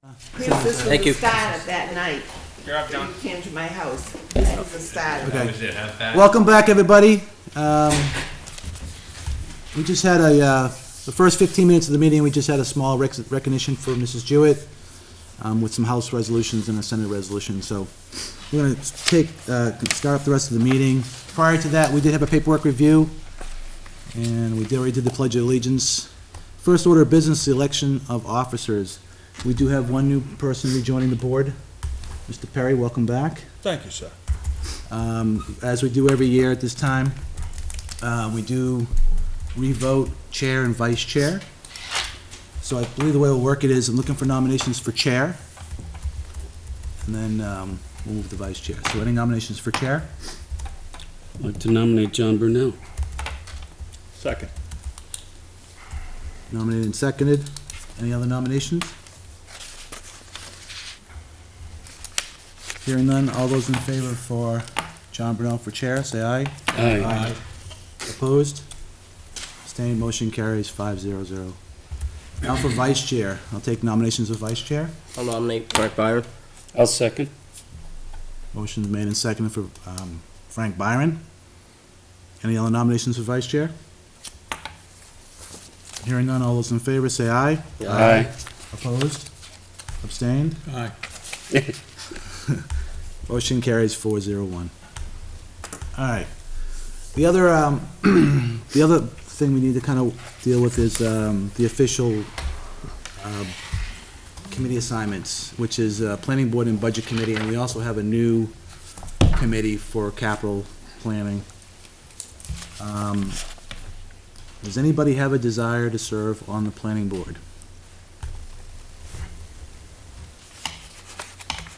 This Thank was you. the start of that night. You're up, John. You came to my house. This was the start of it. Okay. Welcome back, everybody. We just had the first 15 minutes of the meeting, we just had a small recognition for Mrs. Jewett with some House resolutions and a Senate resolution. So we're going to start off the rest of the meeting. Prior to that, we did have a paperwork review, and we already did the Pledge of Allegiance. First order of business, the election of officers. We do have one new person rejoining the board. Mr. Perry, welcome back. Thank you, sir. As we do every year at this time, we do revote chair and vice chair. So I believe the way we'll work it is I'm looking for nominations for chair, and then we'll move to vice chair. So any nominations for chair? I'd like to nominate John Brunel. Second. Nominated and seconded. Any other nominations? Hearing none, all those in favor for John Brunel for chair, say aye. Aye. Opposed? Abstained, motion carries 5-0-0. Now for vice chair. I'll take nominations of vice chair. I'll nominate Frank Byron. I'll second. Motion's made and seconded for Frank Byron. Any other nominations for vice chair? Hearing none, all those in favor say aye. Aye. Opposed? Abstained? Aye. Motion carries 4-0-1. All right. The other thing we need to kind of deal with is the official committee assignments, which is Planning Board and Budget Committee, and we also have a new committee for capital planning. Does anybody have a desire to serve on the Planning Board?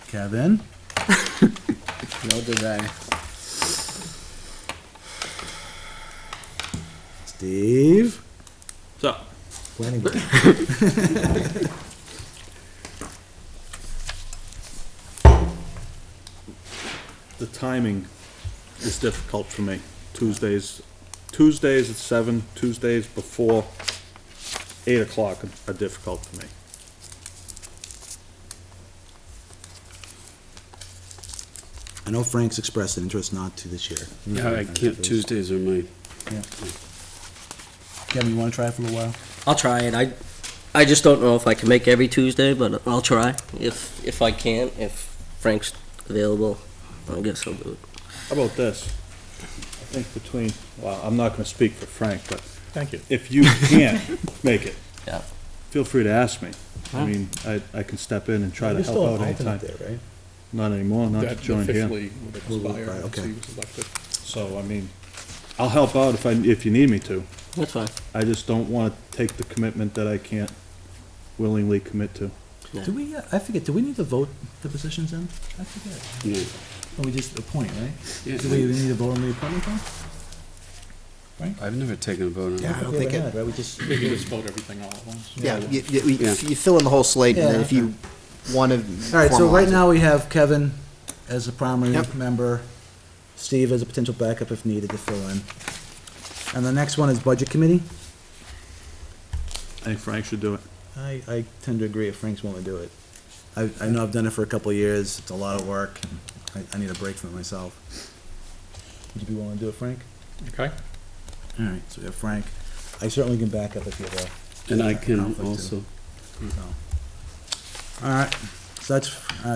Kevin? No desire. Steve? So, Planning Board. the timing is difficult for me. Tuesdays at 7, Tuesdays before 8 o'clock are difficult for me. I know Frank's expressed an interest not to this year. Yeah, I can't, Tuesdays are mine. Yeah. Kevin, you want to try it for a little while? I'll try it. I just don't know if I can make every Tuesday, but I'll try. If I can, if Frank's available, I guess I'll do it. How about this? I think I'm not gonna speak for Frank, but Thank you. if you can't make it, Yeah. feel free to ask me. I mean, I can step in and try to help out anytime. There, right? Not anymore, not to That join here. officially would expire Right, once okay. he was elected. So, I mean, I'll help out if you need me to. That's fine. I just don't wanna take the commitment that I can't willingly commit to. Do we, I forget, do we need to vote the positions in? I forget. Yeah. Oh, we just appoint, right? Yeah. Do we need to vote on the appointment then? I've never taken a vote on Yeah, that. I don't think it, Right, we just, We can just vote everything all at once. yeah, you Yeah. fill in the whole slate, and then Yeah. if you want to. all right, so right now we have Kevin as a primary Yep. member, Steve as a potential backup if needed to fill in. And the next one is Budget Committee. I think Frank should do it. I tend to agree if Frank's willing to do it. I know I've done it for a couple of years, it's a lot of work, and I need a break from it myself. Would you be willing to do it, Frank? Okay? All right, so we have Frank. I certainly can back up if you have a And I can conflict, too. also. So. All right, so that's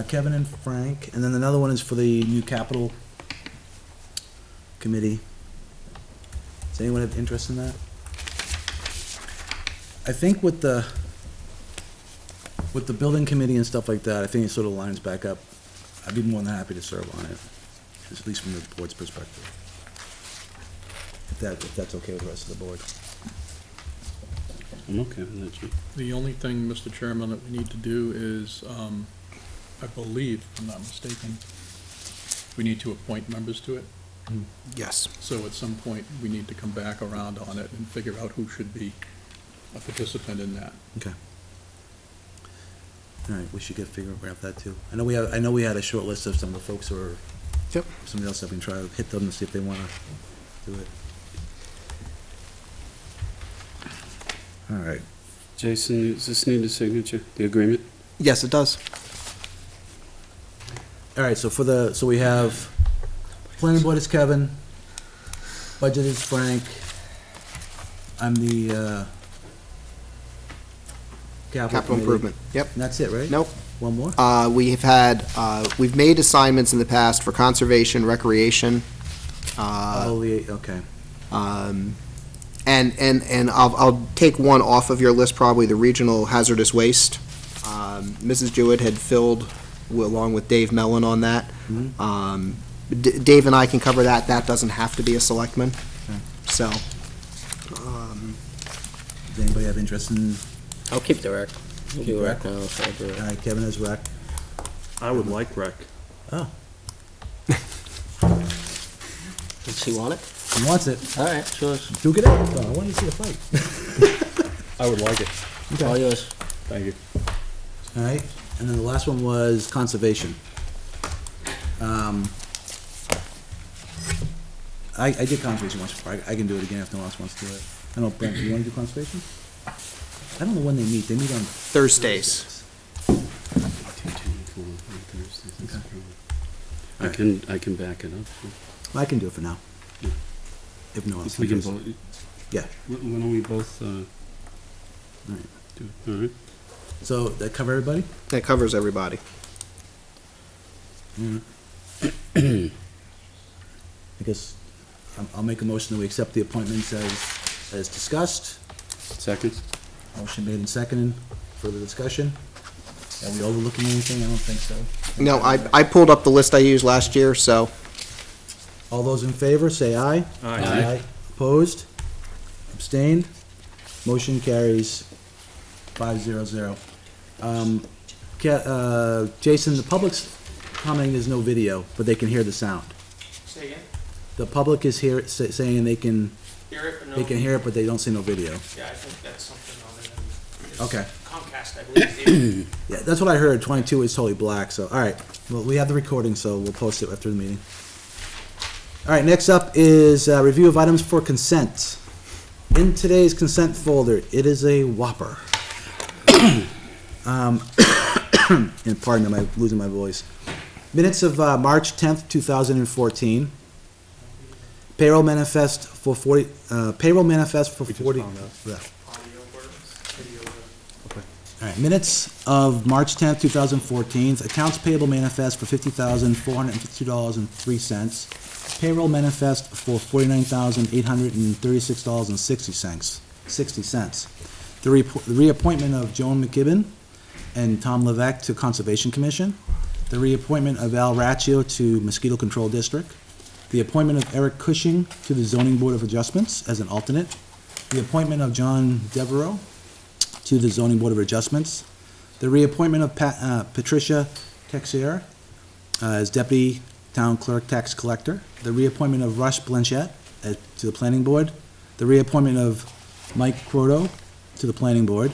Kevin and Frank, and then another one is for the new capital committee. Does anyone have interest in that? I think with the building committee and stuff like that, I think it sort of lines back up. I'd be more than happy to serve on it, at least from the board's perspective. If that's okay with the rest of the board. I'm okay with that, Chief. The only thing, Mr. Chairman, that we need to do is, I believe, if I'm not mistaken, we need to appoint members to it. Yes. So at some point, we need to come back around on it and figure out who should be a participant in that. Okay. All right, we should grab that too. I know we had a short list of some of the folks who are. Yep. Somebody else, I can try to hit them to see if they wanna do it. All right. Jason, does this need a signature, the agreement? Yes, it does. All right, so we have, planning board is Kevin, budget is Frank, I'm the, capital Capital committee. improvement. Yep. And that's it, right? Nope. One more? We've made assignments in the past for conservation, recreation. Okay. And I'll take one off of your list, probably the regional hazardous waste. Mrs. Jewett had filled along with Dave Mellon on that. Dave and I can cover that. That doesn't have to be a selectman. Okay. So, Does anybody have interest in, I'll keep the rec. I'll do rec? rec now, so I'll do all rec. right, Kevin has rec. I would like rec. Oh, Does she want it? he wants it. All right, sure. Duke it out. Oh, I want you to see the fight. I would like it. All yours. Thank you. All right, and then the last one was conservation. I did conservation once before, I can do it again if no one else wants to do it. I don't know, Brent, you wanna do conservation? I don't know when they meet on Thursdays. I can back it up. I can do it for now. Yeah. If no one else. We can does. vote. Yeah. Why don't we both, Right. do it? All right. So, that cover everybody? That covers everybody. I guess I'll make a motion that we accept the appointments as discussed. Second? Motion made and seconded. Further discussion? Are we overlooking anything? I don't think so. No, I pulled up the list I used last year, so All those in favor, say aye. Aye. Opposed? Abstained? Motion carries 500. Jason, the public's commenting there's no video, but they can hear the sound. Say again? The public is here saying they can Hear it, but no. They can hear it, but they don't see no video. Yeah, I think that's something other than. Okay. Comcast, I believe. Yeah, that's what I heard. 22 is totally black, so, all right. Well, we have the recording, so we'll post it after the meeting. All right, next up is review of items for consent. In today's consent folder, it is a whopper. And pardon me, I'm losing my voice. Minutes of March 10th, 2014. Payroll manifest for 40, payroll manifest for 40. Yeah. Audio works, video works. All right, minutes of March 10th, 2014, accounts payable manifest for $50,452.03. Payroll manifest for $49,836.60. The reappointment of Joan McKibben and Tom Levesque to Conservation Commission. The reappointment of Al Raccio to Mosquito Control District. The appointment of Eric Cushing to the Zoning Board of Adjustments as an alternate. The appointment of John Devereaux to the Zoning Board of Adjustments. The reappointment of Patricia Texier as Deputy Town Clerk Tax Collector. The reappointment of Rush Blanchett to the Planning Board. The reappointment of Mike Croto to the Planning Board.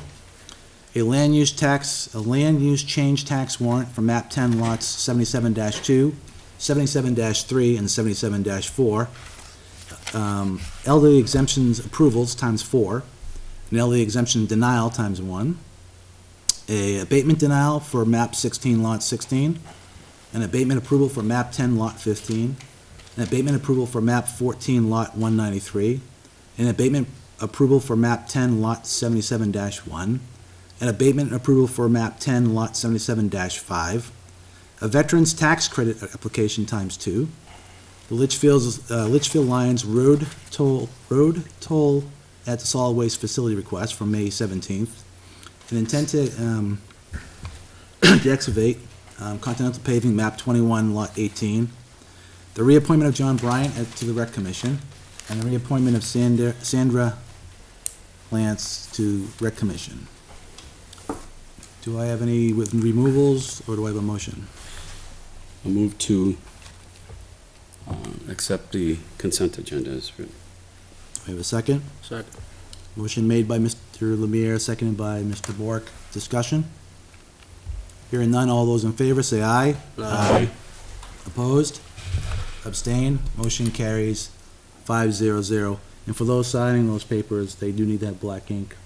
A land use change tax warrant for map 10 lots 77-2, 77-3, and 77-4. Elderly exemptions approvals times 4. An elderly exemption denial times 1. A abatement denial for map 16 lot 16. An abatement approval for map 10 lot 15. An abatement approval for map 14 lot 193. An abatement approval for map 10 lot 77-1. An abatement approval for map 10 lot 77-5. A veteran's tax credit application times 2. The Litchfield Lions road toll at the solid waste facility request from May 17th. An intent to excavate Continental Paving map 21 lot 18. The reappointment of John Bryant to the Rec Commission. And the reappointment of Sandra Lance to Rec Commission. Do I have any with removals, or do I have a motion? I'll move to accept the consent agenda as written. Do I have a second? Second. Motion made by Mr. Lemire, seconded by Mr. Bork. Discussion? Hearing none, all those in favor say aye. Aye. Opposed? Abstain? Motion carries 500. And for those signing those papers, they do need that black ink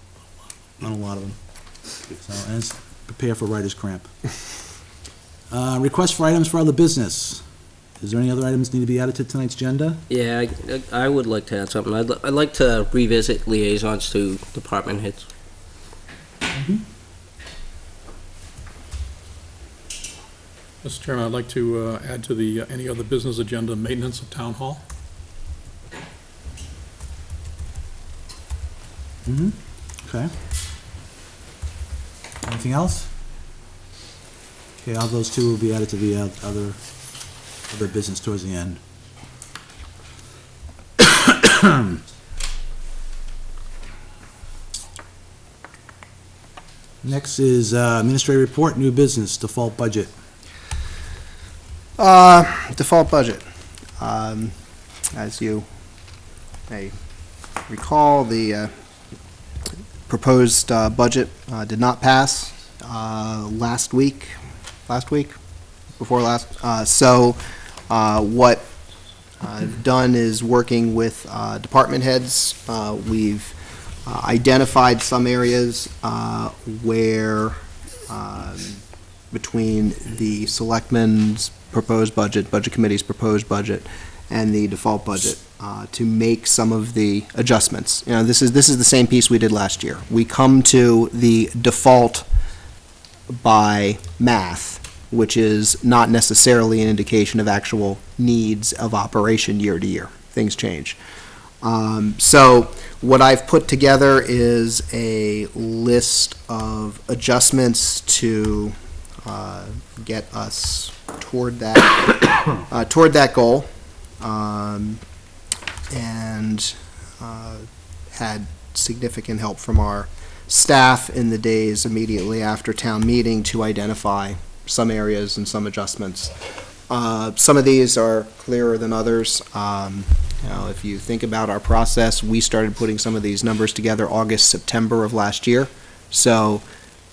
on a lot of them. So, and prepare for writer's cramp. Request for items for other business. Is there any other items need to be added to tonight's agenda? Yeah, I would like to add something. I'd like to revisit liaisons to department heads. Mr. Chairman, I'd like to add to the any other business agenda, maintenance of town hall. Okay. Anything else? Okay, all those two will be added to the other business towards the end. Next is administrative report, new business, default budget. Default budget. As you may recall, the proposed budget did not pass last week, before last. So what I've done is working with department heads. We've identified some areas where between the Selectmen's proposed budget, Budget Committee's proposed budget, and the default budget to make some of the adjustments. You know, this is the same piece we did last year. We come to the default by math, which is not necessarily an indication of actual needs of operation year to year. Things change. So what I've put together is a list of adjustments to get us toward that goal, and had significant help from our staff in the days immediately after town meeting to identify some areas and some adjustments. Some of these are clearer than others. If you think about our process, we started putting some of these numbers together August, September of last year. So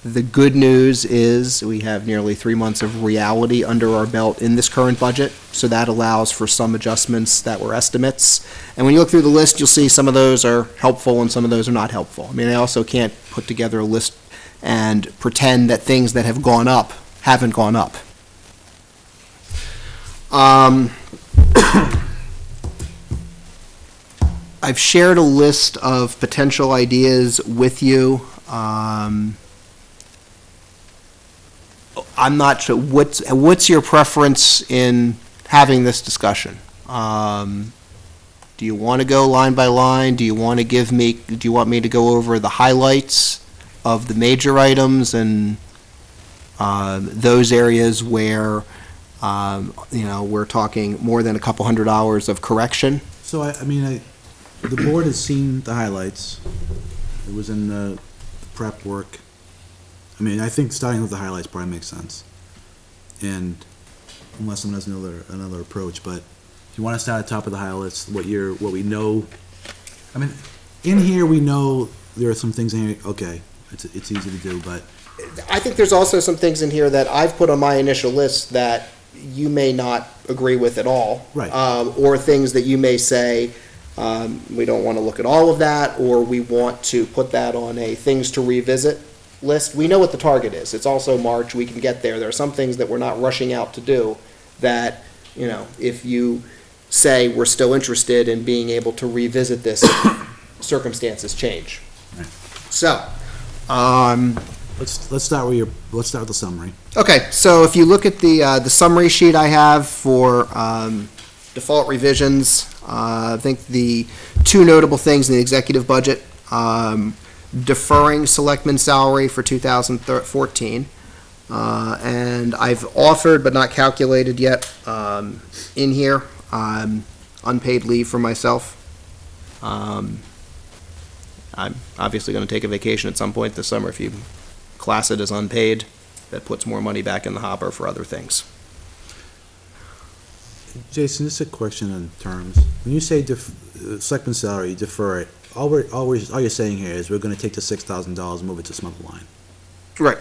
the good news is we have nearly 3 months of reality under our belt in this current budget, so that allows for some adjustments that were estimates. And when you look through the list, you'll see some of those are helpful and some of those are not helpful. I mean, I also can't put together a list and pretend that things that have gone up haven't gone up. I've shared a list of potential ideas with you. I'm not sure, what's your preference in having this discussion? Do you want to go line by line? Do you want me to go over the highlights of the major items and those areas where we're talking more than a couple $100 of correction? So, the board has seen the highlights. It was in the prep work. I think starting with the highlights probably makes sense. And unless someone has another approach, but if you want to start at the top of the highlights, what we know. In here we know there are some things in here. Okay, it's easy to do, but I think there's also some things in here that I've put on my initial list that you may not agree with at all. Right. Or things that you may say, we don't want to look at all of that, or we want to put that on a things to revisit list. We know what the target is. It's also March. We can get there. There are some things that we're not rushing out to do that, if you say we're still interested in being able to revisit this, circumstances change. Right. So, let's start with the summary. okay, so if you look at the summary sheet I have for default revisions, I think the two notable things in the executive budget, deferring selectman salary for 2014, and I've offered but not calculated yet in here unpaid leave for myself. I'm obviously going to take a vacation at some point this summer. If you class it as unpaid, that puts more money back in the hopper for other things. Jason, just a question on terms. When you say selectman salary, defer it, all you're saying here is we're going to take the $6,000 and move it to some other line. Right.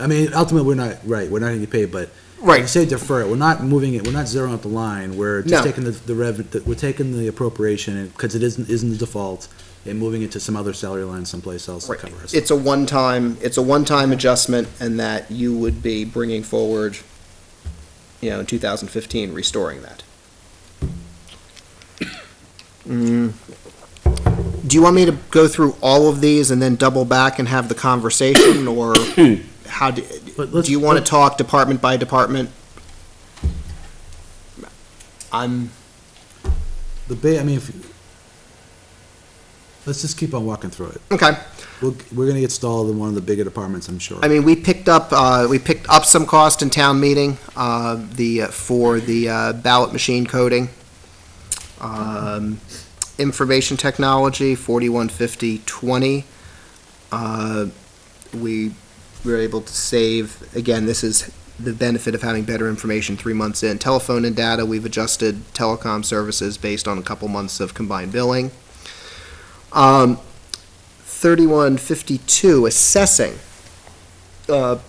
Ultimately, we're not going to get paid, but Right. I say defer it, we're not moving it, we're not zeroing out the line, we're No. just taking we're taking the appropriation, because it isn't the default, and moving it to some other salary line someplace else to Right. cover us. It's a one-time adjustment, and that you would be bringing forward, in 2015, restoring that. Do you want me to go through all of these and then double back and have the conversation, or how do you want to talk department by department? let's just keep on walking through it. Okay. We're gonna get stalled in one of the bigger departments, I'm sure. I mean, we picked up some cost in town meeting, for the ballot machine coding. Information technology, 415020. We were able to save, again, this is the benefit of having better information 3 months in. Telephone and data, we've adjusted telecom services based on a couple months of combined billing. 3152, assessing, about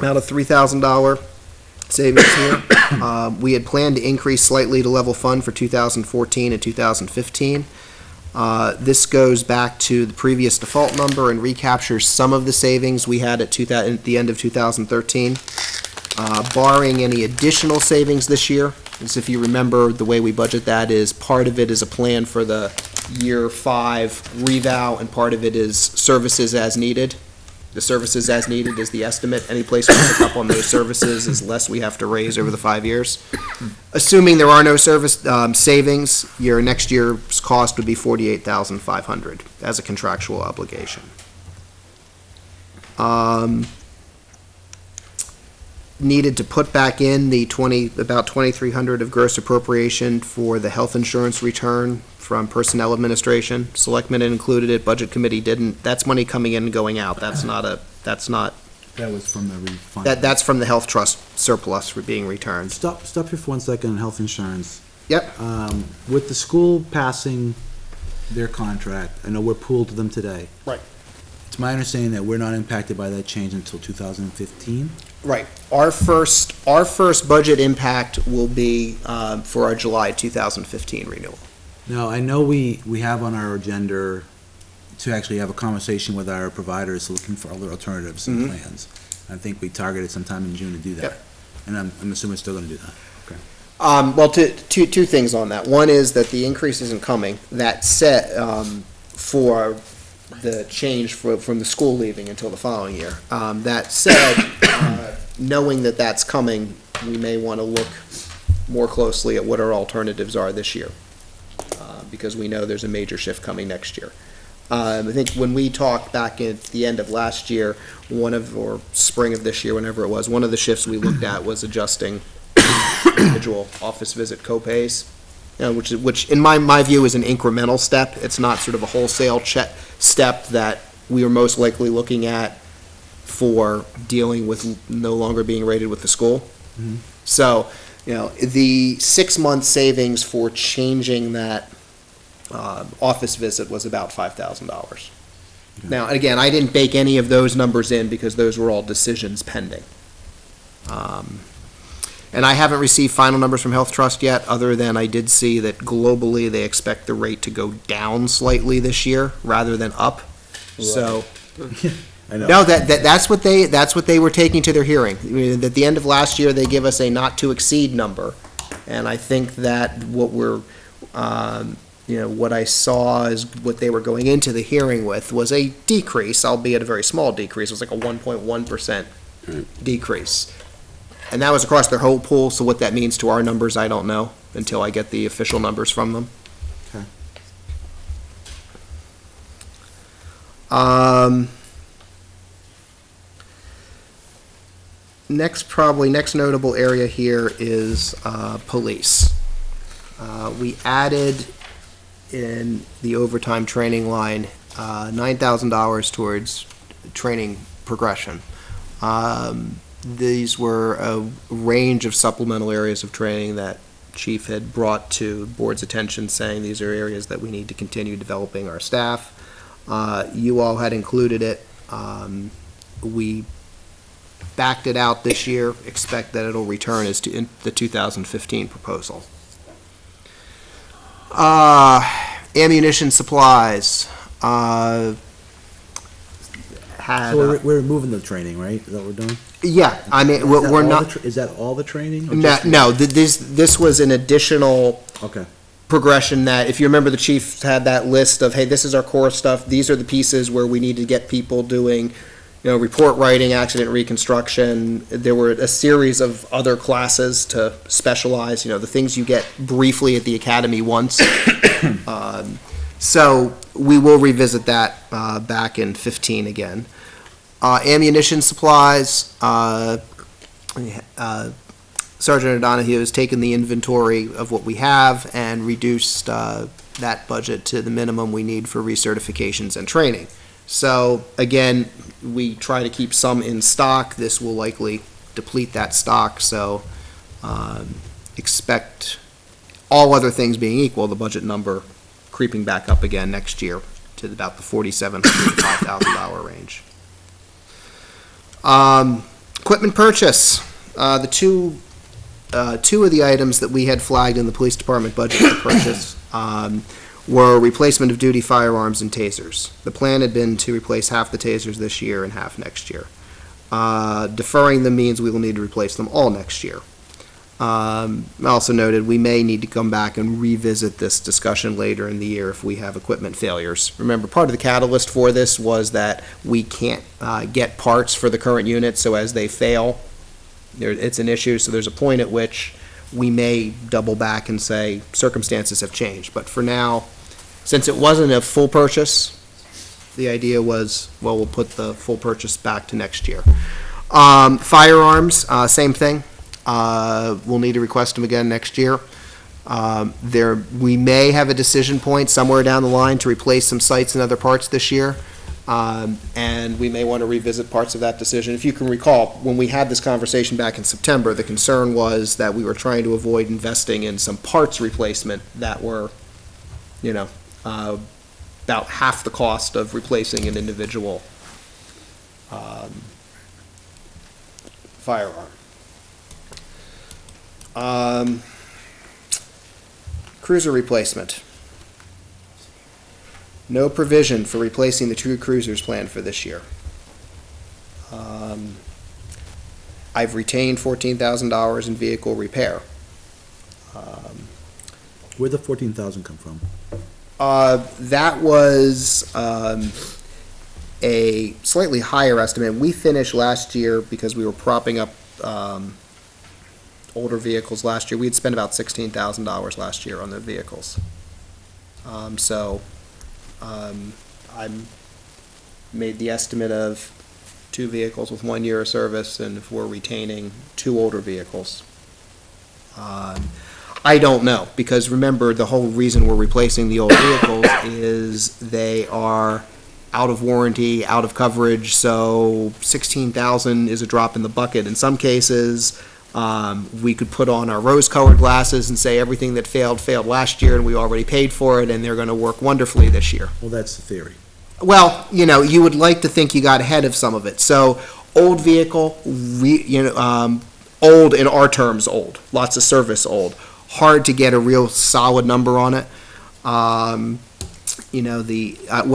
a $3,000 savings here. We had planned to increase slightly to level fund for 2014 and 2015. This goes back to the previous default number and recaptures some of the savings we had at the end of 2013. Barring any additional savings this year, as if you remember, the way we budget that is part of it is a plan for the year 5 revow, and part of it is services as needed. The services as needed is the estimate. Any place we pick up on those services is less we have to raise over the 5 years. Assuming there are no service savings, your next year's cost would be $48,500 as a contractual obligation. Needed to put back in the about $2,300 of gross appropriation for the health insurance return from Personnel Administration. Selectmen included it, Budget Committee didn't. That's money coming in and going out. That's not. That was from the refund. That's from the health trust surplus for being returned. Stop here for 1 second on health insurance. Yep. With the school passing their contract, I know we're pooled to them today. Right. It's my understanding that we're not impacted by that change until 2015. Right. Our first budget impact will be for our July 2015 renewal. Now, I know we have on our agenda to actually have a conversation with our providers looking for other alternatives and plans. I think we targeted sometime in June to do that. Yep. And I'm assuming we're still gonna do that. Well, two things on that. One is that the increase isn't coming. That said, for the change from the school leaving until the following year. That said, knowing that that's coming, we may want to look more closely at what our alternatives are this year, because we know there's a major shift coming next year. I think when we talked back at the end of last year, or spring of this year, whenever it was, one of the shifts we looked at was adjusting individual office visit co-pays, which in my view is an incremental step. It's not sort of a wholesale step that we are most likely looking at for dealing with no longer being rated with the school. Mhm. So, the 6-month savings for changing that office visit was about $5,000. Okay. Now, again, I didn't bake any of those numbers in because those were all decisions pending. And I haven't received final numbers from Health Trust yet, other than I did see that globally they expect the rate to go down slightly this year rather than up. So, I know. no, that's what they were taking to their hearing. I mean, at the end of last year, they give us a not to exceed number, and I think that what I saw is what they were going into the hearing with was a decrease, albeit a very small decrease. It was like a 1.1% decrease. And that was across their whole pool, so what that means to our numbers, I don't know until I get the official numbers from them. Okay. Next notable area here is police. We added in the overtime training line $9,000 towards training progression. These were a range of supplemental areas of training that Chief had brought to the board's attention, saying these are areas that we need to continue developing our staff. You all had included it. We backed it out this year, expect that it'll return as to in the 2015 proposal. Ammunition supplies, had, So we're moving the training, right? Is that what we're doing? yeah, I mean, Is that we're all not, the is that all the training? or no, just- no, this was an additional Okay, progression that, if you remember, the chief had that list of, hey, this is our core stuff, these are the pieces where we need to get people doing, report writing, accident reconstruction. There were a series of other classes to specialize, the things you get briefly at the academy once. So we will revisit that back in 15 again. Ammunition supplies, Sergeant O'Donohue has taken the inventory of what we have and reduced that budget to the minimum we need for recertifications and training. So, again, we try to keep some in stock. This will likely deplete that stock, so expect, all other things being equal, the budget number creeping back up again next year to about the $4,700 to $5,000 range. Equipment purchase. The two of the items that we had flagged in the police department budget for purchase were replacement of duty firearms and tasers. The plan had been to replace half the tasers this year and half next year. Deferring them means we will need to replace them all next year. I also noted we may need to come back and revisit this discussion later in the year if we have equipment failures. Remember, part of the catalyst for this was that we can't get parts for the current unit, so as they fail, it's an issue. So there's a point at which we may double back and say circumstances have changed. But for now, since it wasn't a full purchase, the idea was, well, we'll put the full purchase back to next year. Firearms, same thing. We'll need to request them again next year. We may have a decision point somewhere down the line to replace some sites in other parts this year. And we may want to revisit parts of that decision. If you can recall, when we had this conversation back in September, the concern was that we were trying to avoid investing in some parts replacement that were, about half the cost of replacing an individual firearm. Cruiser replacement. No provision for replacing the two cruisers planned for this year. I've retained $14,000 in vehicle repair. where'd the 14,000 come from? That was a slightly higher estimate. We finished last year, because we were propping up older vehicles last year. We had spent about $16,000 last year on the vehicles. I made the estimate of 2 vehicles with 1 year of service, and if we're retaining 2 older vehicles. I don't know, because remember, the whole reason we're replacing the old vehicles is they are out of warranty, out of coverage, so 16,000 is a drop in the bucket. In some cases, we could put on our rose-colored glasses and say everything that failed last year, and we already paid for it, and they're going to work wonderfully this year. Well, that's the theory. Well, you would like to think you got ahead of some of it. So, old vehicle, old in our terms, old. Lots of service, old. Hard to get a real solid number on it. What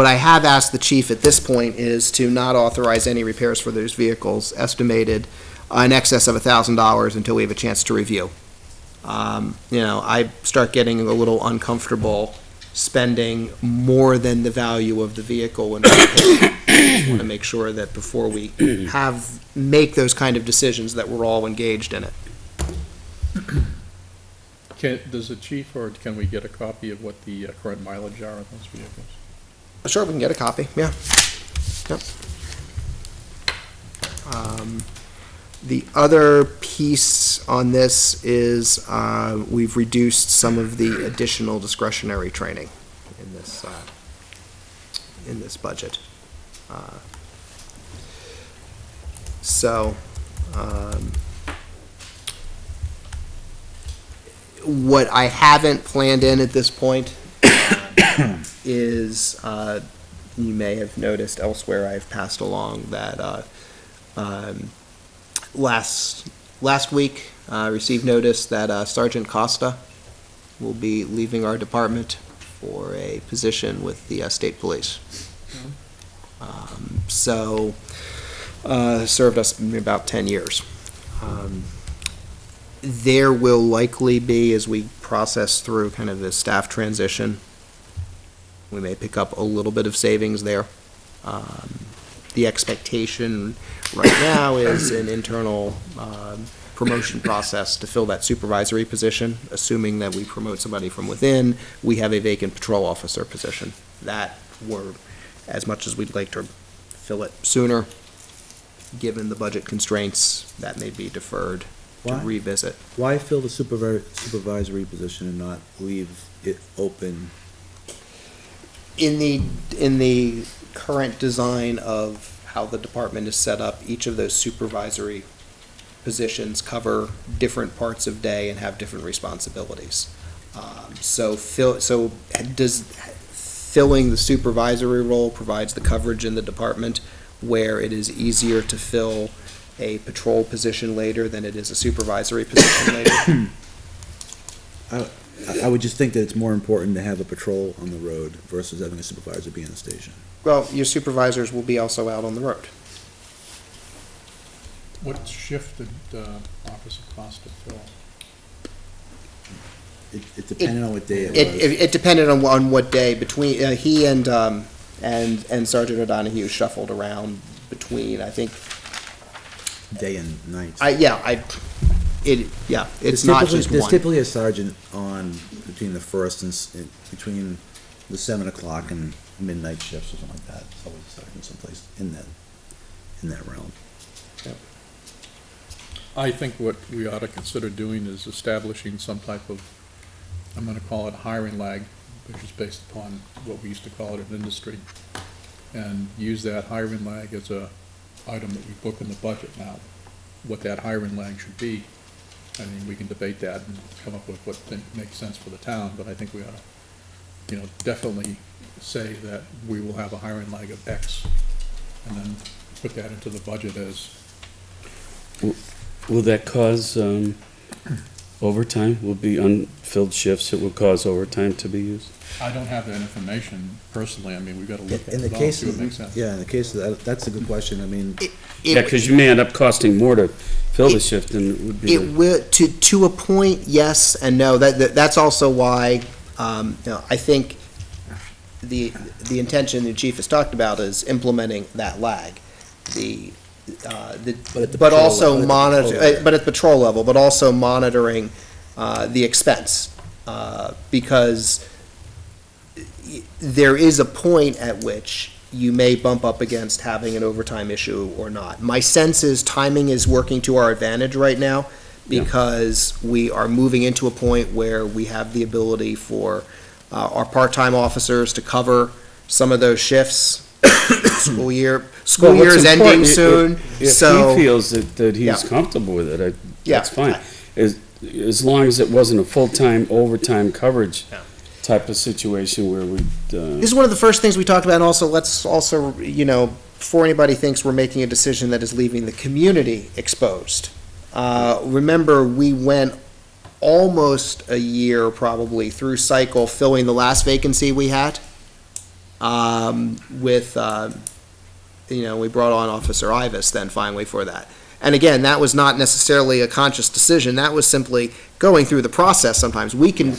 I have asked the chief at this point is to not authorize any repairs for those vehicles, estimated in excess of $1,000 until we have a chance to review. I start getting a little uncomfortable spending more than the value of the vehicle, and I want to make sure that before we make those kind of decisions that we're all engaged in it. Does the chief, or can we get a copy of what the current mileage are on those vehicles? Sure, we can get a copy, yeah. Yep. The other piece on this is we've reduced some of the additional discretionary training in this budget. What I haven't planned in at this point is, you may have noticed elsewhere, I've passed along that last week, received notice that Sergeant Costa will be leaving our department for a position with the state police. So, served us about 10 years. There will likely be, as we process through kind of the staff transition, we may pick up a little bit of savings there. The expectation right now is an internal promotion process to fill that supervisory position. Assuming that we promote somebody from within, we have a vacant patrol officer position. That we're, as much as we'd like to fill it sooner, given the budget constraints, that may be deferred to Why? revisit. Why fill the supervisory position and not leave it open? In the current design of how the department is set up, each of those supervisory positions cover different parts of day and have different responsibilities. So filling the supervisory role provides the coverage in the department where it is easier to fill a patrol position later than it is a supervisory position later. I would just think that it's more important to have a patrol on the road versus having a supervisor be in the station. Well, your supervisors will be also out on the road. What shift did Officer Costa fill? It depended on what day it was. It depended on what day between, he and Sergeant O'Donohue shuffled around between, I think, Day and night. it's not just There's one. typically a sergeant on between the first and between the 7 o'clock and midnight shifts or something like that. It's always a sergeant someplace in that realm. I think what we ought to consider doing is establishing some type of, I'm gonna call it hiring lag, which is based upon what we used to call it in industry, and use that hiring lag as a item that we book in the budget now. What that hiring lag should be, I mean, we can debate that and come up with what makes sense for the town, but I think we ought to, definitely say that we will have a hiring lag of X, and then put that into the budget as, Will that cause overtime? Will be unfilled shifts that will cause overtime to be used? I don't have that information personally, I mean, we've got to look at In the it all, case see what of, makes sense. yeah, in the case of that, that's a good question. I mean, Yeah, because you may end up costing more to fill the shift than it would be. It will, to a point, yes and no. That's also why, I think the intention the chief has talked about is implementing that lag. But also monitor, but at patrol level, but also monitoring the expense. Because there is a point at which you may bump up against having an overtime issue or not. My sense is timing is working to our advantage right now because we are moving into a point where we have the ability for our part-time officers to cover some of those shifts. School year is ending soon, so. If he feels that he's Yeah. comfortable with it, Yeah. that's fine. As long as it wasn't a full-time overtime coverage Yeah. type of situation where we, This is one of the first things we talked about, and also, let's also, before anybody thinks we're making a decision that is leaving the community exposed. Remember, we went almost a year probably through cycle filling the last vacancy we had. We brought on Officer Ivas then finally for that. And again, that was not necessarily a conscious decision. That was simply going through the process sometimes. We can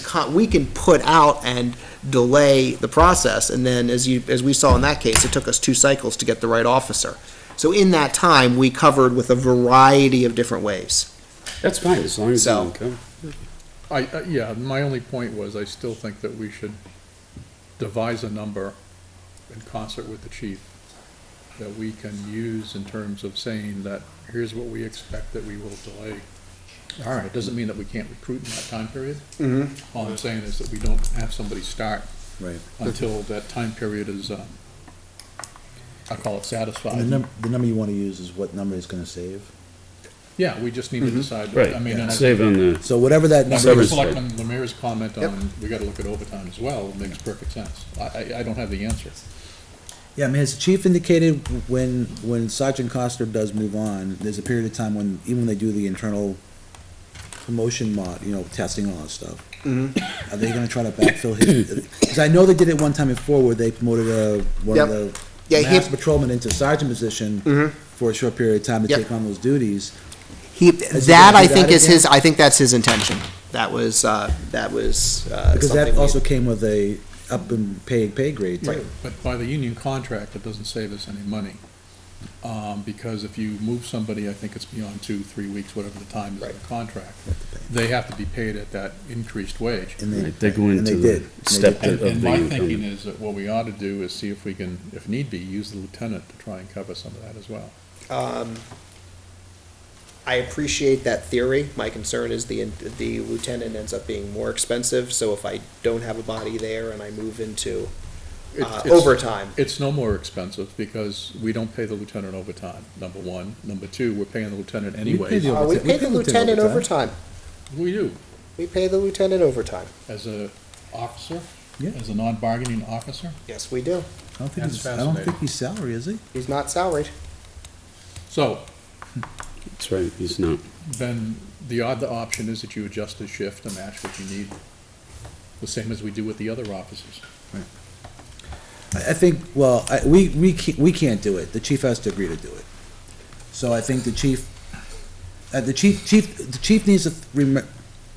put out and delay the process, and then as we saw in that case, it took us 2 cycles to get the right officer. So in that time, we covered with a variety of different ways. that's fine, as long as So- it's covered. My only point was, I still think that we should devise a number in concert with the chief that we can use in terms of saying that, here's what we expect that we will delay. All right, it doesn't mean that we can't recruit in that time period. Mm-hmm. All I'm saying is that we don't have somebody start right. until that time period is, I call it satisfied. And the number you want to use is what number is going to save. Yeah, we just need to decide. Right, I mean, and I save think- on the, So whatever that Now, number is. Selectman Lemire's comment on, we gotta look at overtime as well, makes perfect sense. I don't have the answer. Yeah, I mean, as the chief indicated, when Sergeant Coster does move on, there's a period of time when, even when they do the internal promotion testing, all that stuff. Are they gonna try to backfill his, because I know they did it one time before where they promoted one of the Yeah, he- master patrolman into sergeant position for a short period of time to Yep. take on those duties. He, he that gonna I do think that is again? his, I think that's his intention. That was Because something that we- also came with a up in pay grade too. Right. But by the union contract, it doesn't save us any money. Because if you move somebody, I think it's beyond 2-3 weeks, whatever the time is in the contract, they have to be paid at that increased wage. And Right, they go and into they the did. And they step did. of the And my thinking incumbent. is that what we ought to do is see if we can, if need be, use the lieutenant to try and cover some of that as well. I appreciate that theory. My concern is the lieutenant ends up being more expensive, so if I don't have a body there and I move into It's- overtime. It's no more expensive because we don't pay the lieutenant overtime, number one. Number two, we're paying the lieutenant pay anyways. the- We We pay pay the lieutenant overtime. We do, We pay the lieutenant overtime. as a officer, Yeah. as a non-bargaining officer. Yes, we do. I don't That's think fascinating. he's salary, is he? He's not salaried. So That's right, he's not. then the other option is that you adjust the shift to match what you need, the same as we do with the other officers. I think, well, we can't do it. The chief has to agree to do it. So I think the chief needs to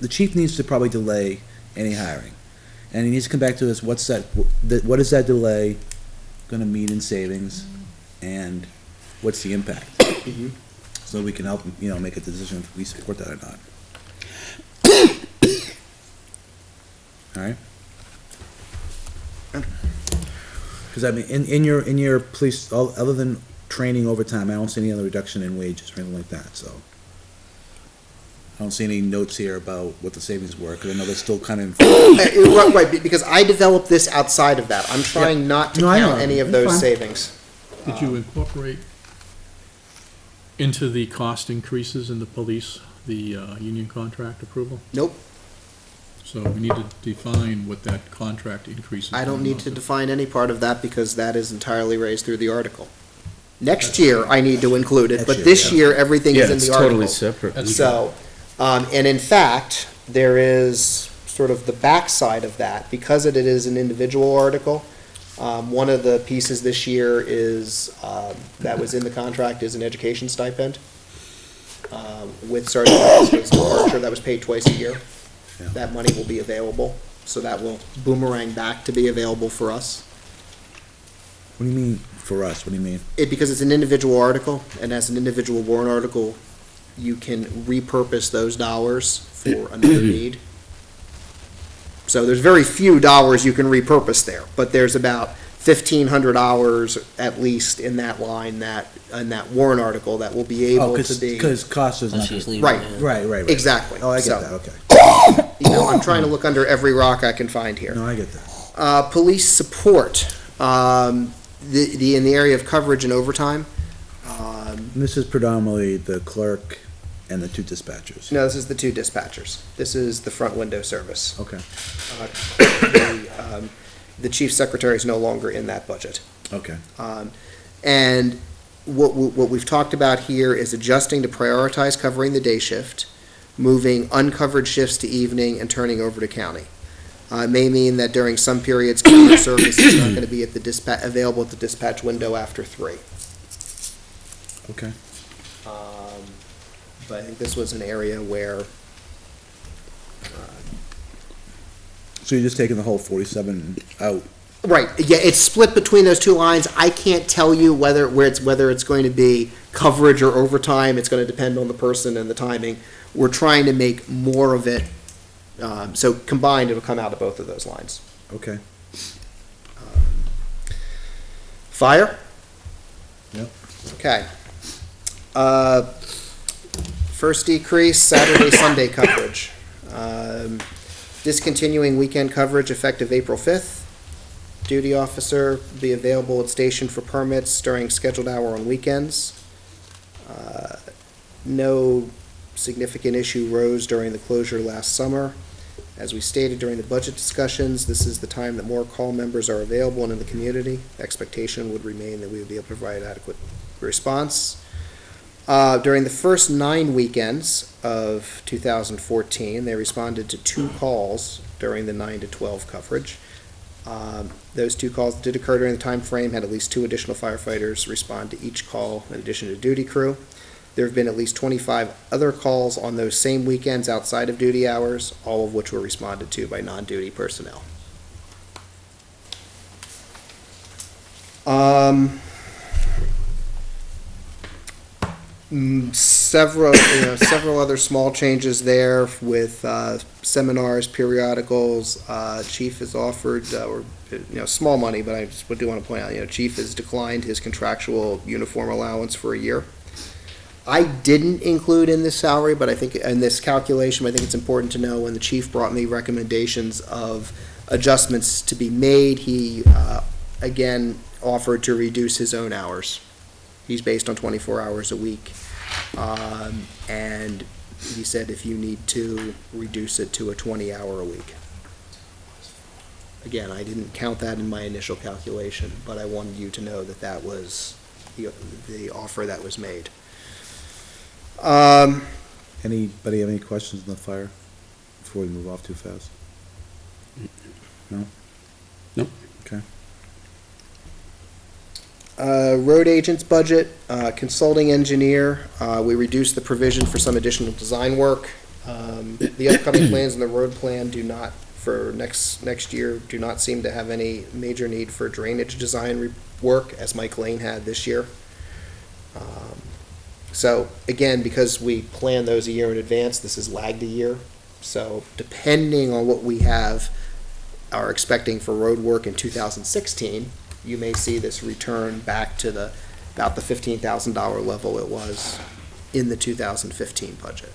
the chief needs to probably delay any hiring. And he needs to come back to us, what is that delay gonna mean in savings? And what's the impact? So we can help, make a decision if we support that or not. All right? Because I mean, in your police, other than training overtime, I don't see any other reduction in wages or anything like that, so. I don't see any notes here about what the savings were, because I know they're still kind of. Right, because I developed this outside of that. I'm trying not to No, I know. count any of That's those fine. savings. Did you incorporate into the cost increases in the police, the union contract approval? Nope, So we need to define what that contract increase is. I don't gonna need to amount define any part of that because that is entirely raised through the article. Next year, I need to include it, Next but year, this yeah. year, everything Yeah, is in it's the article. totally separate. That's- So, and in fact, there is sort of the backside of that, because it is an individual article. One of the pieces this year is, that was in the contract is an education stipend. With Sergeant Coster's departure, that was paid twice a year. Yeah. That money will be available, so that will boomerang back to be available for us. What do you mean, for us, what do you mean? Because it's an individual article, and as an individual warrant article, you can repurpose those dollars for another need. So there's very few dollars you can repurpose there, but there's about $1,500 at least in that line, in that warrant article that will be Oh, able to be. because cost is Let's not. just leave Right. it. Right. Exactly. Oh, I So- get that, okay. I'm trying to look under every rock I can find here. No, I get that. Police support, in the area of coverage and overtime. And this is predominantly the clerk and the two dispatchers. No, this is the two dispatchers. This is the front window service. Okay, The chief secretary is no longer in that budget. okay. And what we've talked about here is adjusting to prioritize covering the day shift, moving uncovered shifts to evening, and turning over to county. It may mean that during some periods, county service is not going to be at the available at the dispatch window after 3. Okay. But I think this was an area where, So you're just taking the whole 47 out? right, yeah, it's split between those two lines. I can't tell you whether it's going to be coverage or overtime. It's going to depend on the person and the timing. We're trying to make more of it, so combined, it'll come out of both of those lines. Okay. Fire? Yep. Okay. First decrease, Saturday, Sunday coverage. Discontinuing weekend coverage effective April 5th. Duty officer be available at station for permits during scheduled hour on weekends. No significant issue rose during the closure last summer. As we stated during the budget discussions, this is the time that more call members are available and in the community. Expectation would remain that we would be able to provide adequate response. During the first 9 weekends of 2014, they responded to 2 calls during the 9 to 12 coverage. Those 2 calls did occur during the time frame, had at least 2 additional firefighters respond to each call in addition to duty crew. There have been at least 25 other calls on those same weekends outside of duty hours, all of which were responded to by non-duty personnel. Several other small changes there with seminars, periodicals. Chief has offered, small money, but I just do want to point out, Chief has declined his contractual uniform allowance for a year. I didn't include in this salary, but I think in this calculation, I think it's important to know when the chief brought me recommendations of adjustments to be made, he again offered to reduce his own hours. He's based on 24 hours a week. And he said if you need to reduce it to a 20-hour a week. Again, I didn't count that in my initial calculation, but I wanted you to know that that was the offer that was made. Anybody have any questions on the fire before we move off too fast? No? No. Okay. Road agent's budget, consulting engineer, we reduced the provision for some additional design work. The upcoming plans and the road plan do not, for next year, do not seem to have any major need for drainage design work, as Mike Lane had this year. So, again, because we plan those a year in advance, this is lagged a year. So, depending on what we are expecting for road work in 2016, you may see this return back to about the $15,000 level it was in the 2015 budget.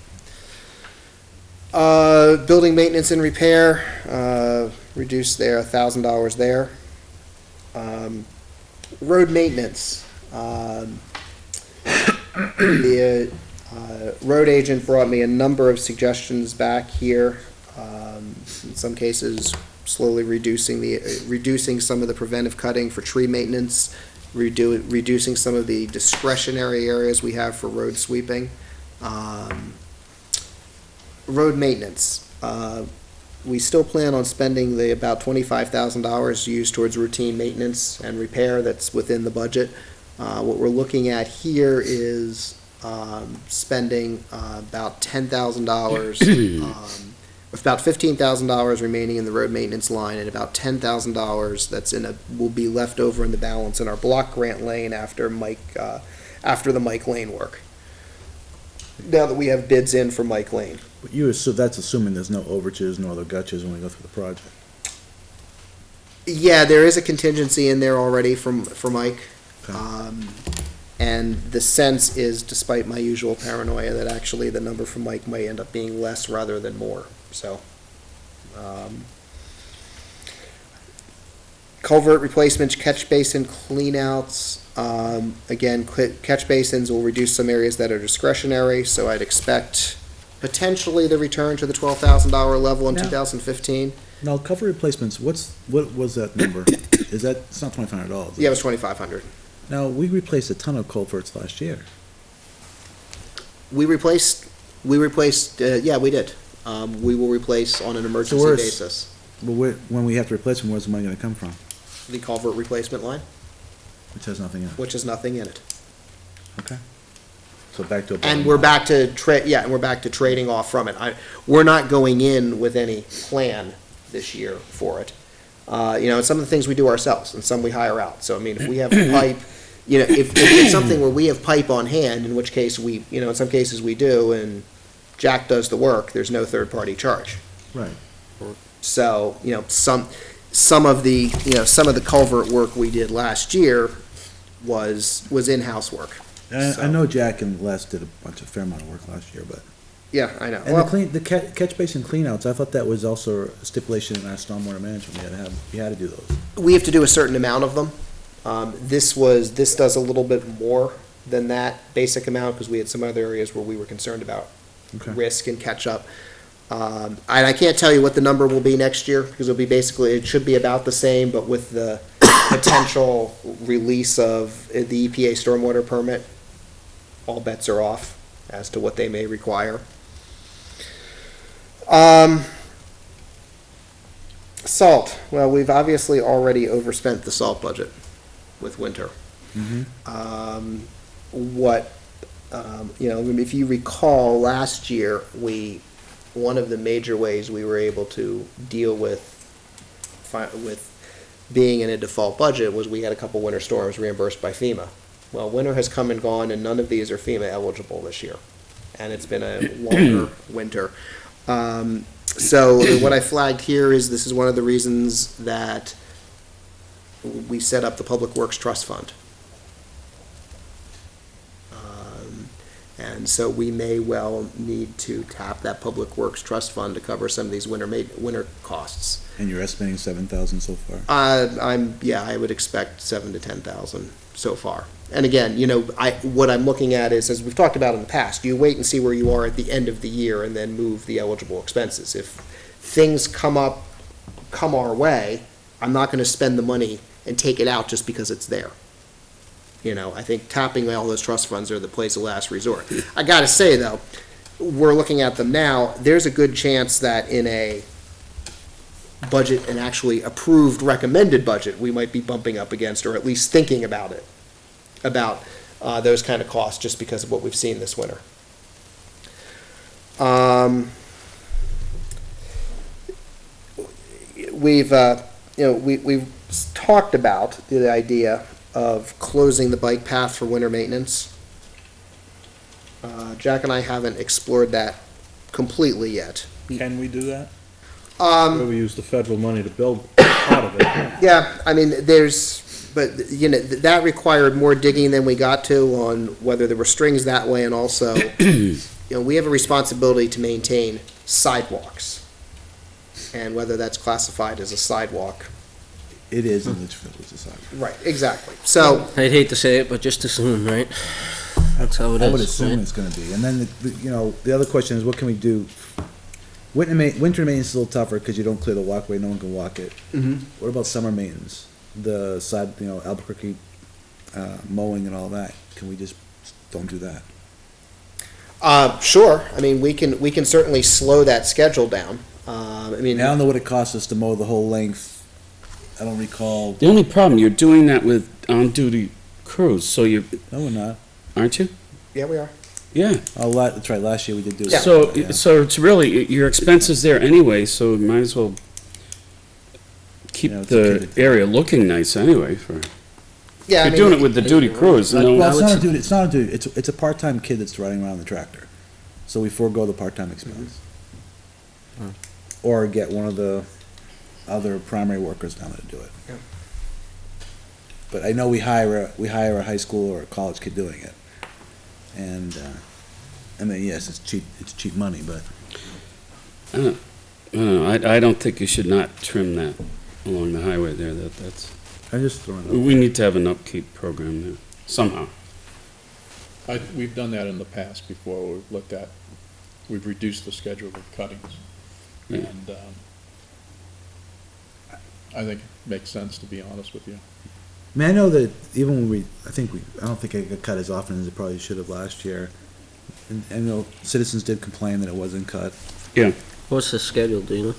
Building maintenance and repair, reduced there $1,000 there. Road maintenance, the road agent brought me a number of suggestions back here. In some cases, slowly reducing some of the preventive cutting for tree maintenance, reducing some of the discretionary areas we have for road sweeping. Road maintenance. We still plan on spending the about $25,000 used towards routine maintenance and repair that's within the budget. What we're looking at here is spending about $10,000, about $15,000 remaining in the road maintenance line, and about $10,000 that's will be left over in the balance in our block grant lane after the Mike Lane work. Now that we have bids in for Mike Lane. That's assuming there's no overages, no other gutches when we go through the project. Yeah, there is a contingency in there already for Mike. Okay. And the sense is, despite my usual paranoia, that actually the number for Mike might end up being less rather than more, so. Culvert replacements, catch basin cleanouts, again, catch basins will reduce some areas that are discretionary, so I'd expect potentially the return to the $12,000 level in Yeah. 2015. Now, cover replacements, what was that number? It's not $2,500. Yeah, it was 2,500. Now, we replaced a ton of culverts last year. We replaced, yeah, we did. We will replace on an emergency where's- basis. But when we have to replace them, where's the money gonna come from? The culvert replacement line, Which has nothing in it. which has nothing in it. Okay. So back to. And we're back to we're back to trading off from it. We're not going in with any plan this year for it. And some of the things we do ourselves, and some we hire out. So, I mean, if we have pipe, if it's something where we have pipe on hand, in which case in some cases we do, and Jack does the work, there's no third-party charge. Right. So, some of the culvert work we did last year was in-house work. I know Jack and Les did a fair amount of work last year, but. Yeah, I know. And the catch basin cleanouts, I thought that was also a stipulation in our stormwater management, we had to do those. We have to do a certain amount of them. This does a little bit more than that basic amount, because we had some other areas where we were concerned about Okay. risk and catch up. And I can't tell you what the number will be next year, because it'll be basically, it should be about the same, but with the potential release of the EPA stormwater permit, all bets are off as to what they may require. Salt, well, we've obviously already overspent the salt budget with winter. If you recall, last year, one of the major ways we were able to deal with being in a default budget was we had a couple winter storms reimbursed by FEMA. Well, winter has come and gone, and none of these are FEMA eligible this year, and it's been a longer winter. So what I flagged here is this is one of the reasons that we set up the Public Works Trust Fund. And so we may well need to tap that Public Works Trust Fund to cover some of these winter costs. And you're estimating 7,000 so far? I would expect 7,000 to 10,000 so far. And again, what I'm looking at is, as we've talked about in the past, you wait and see where you are at the end of the year and then move the eligible expenses. If things come our way, I'm not gonna spend the money and take it out just because it's there. I think tapping all those trust funds are the place of last resort. I gotta say, though, we're looking at them now, there's a good chance that in a budget, an actually approved recommended budget, we might be bumping up against, or at least thinking about it, about those kind of costs, just because of what we've seen this winter. We've talked about the idea of closing the bike path for winter maintenance. Jack and I haven't explored that completely yet. Can we do that? Or we use the federal money to build part of it? Yeah, I mean, that required more digging than we got to on whether there were strings that way, and also, we have a responsibility to maintain sidewalks, and whether that's classified as a sidewalk. It is in Litchfield, it's a sidewalk. Right, exactly. So, I'd hate to say it, but just assume, right? That's how it is. I would assume right? it's gonna be. And then, the other question is, what can we do? Winter maintenance is a little tougher because you don't clear the walkway, no one can walk it. What about summer maintenance? The side, Albuquerque, mowing and all that, can we just don't do that? sure, I mean, we can certainly slow that schedule down. I mean, I don't know what it costs us to mow the whole length. I don't recall. The only problem, you're doing that with on-duty crews, so No, we're not. aren't you? yeah, we are. Yeah. Oh, that's right, last year we did do it. Yeah. So, Yeah. so it's really, your expense is there anyway, so might as well keep Yeah, it's the okay to- area looking nice anyway for, Yeah, I you're mean, doing it with the duty crews. Well, No, it's not a dude, it's a part-time kid that's riding around the tractor. So we forego the part-time expense. Or get one of the other primary workers down there to do it. Yeah. But I know we hire a high school or a college kid doing it. And, I mean, yes, it's cheap money, but I don't know, I don't think you should not trim that along the highway there, that's, I'm just throwing it out. we need to have an upkeep program there, somehow. We've done that in the past before, we've reduced the schedule with cuttings. Yeah. And, I think it makes sense, to be honest with you. I mean, I know that even when I don't think it got cut as often as it probably should have last year. And I know citizens did complain that it wasn't cut. What's the schedule, do you know?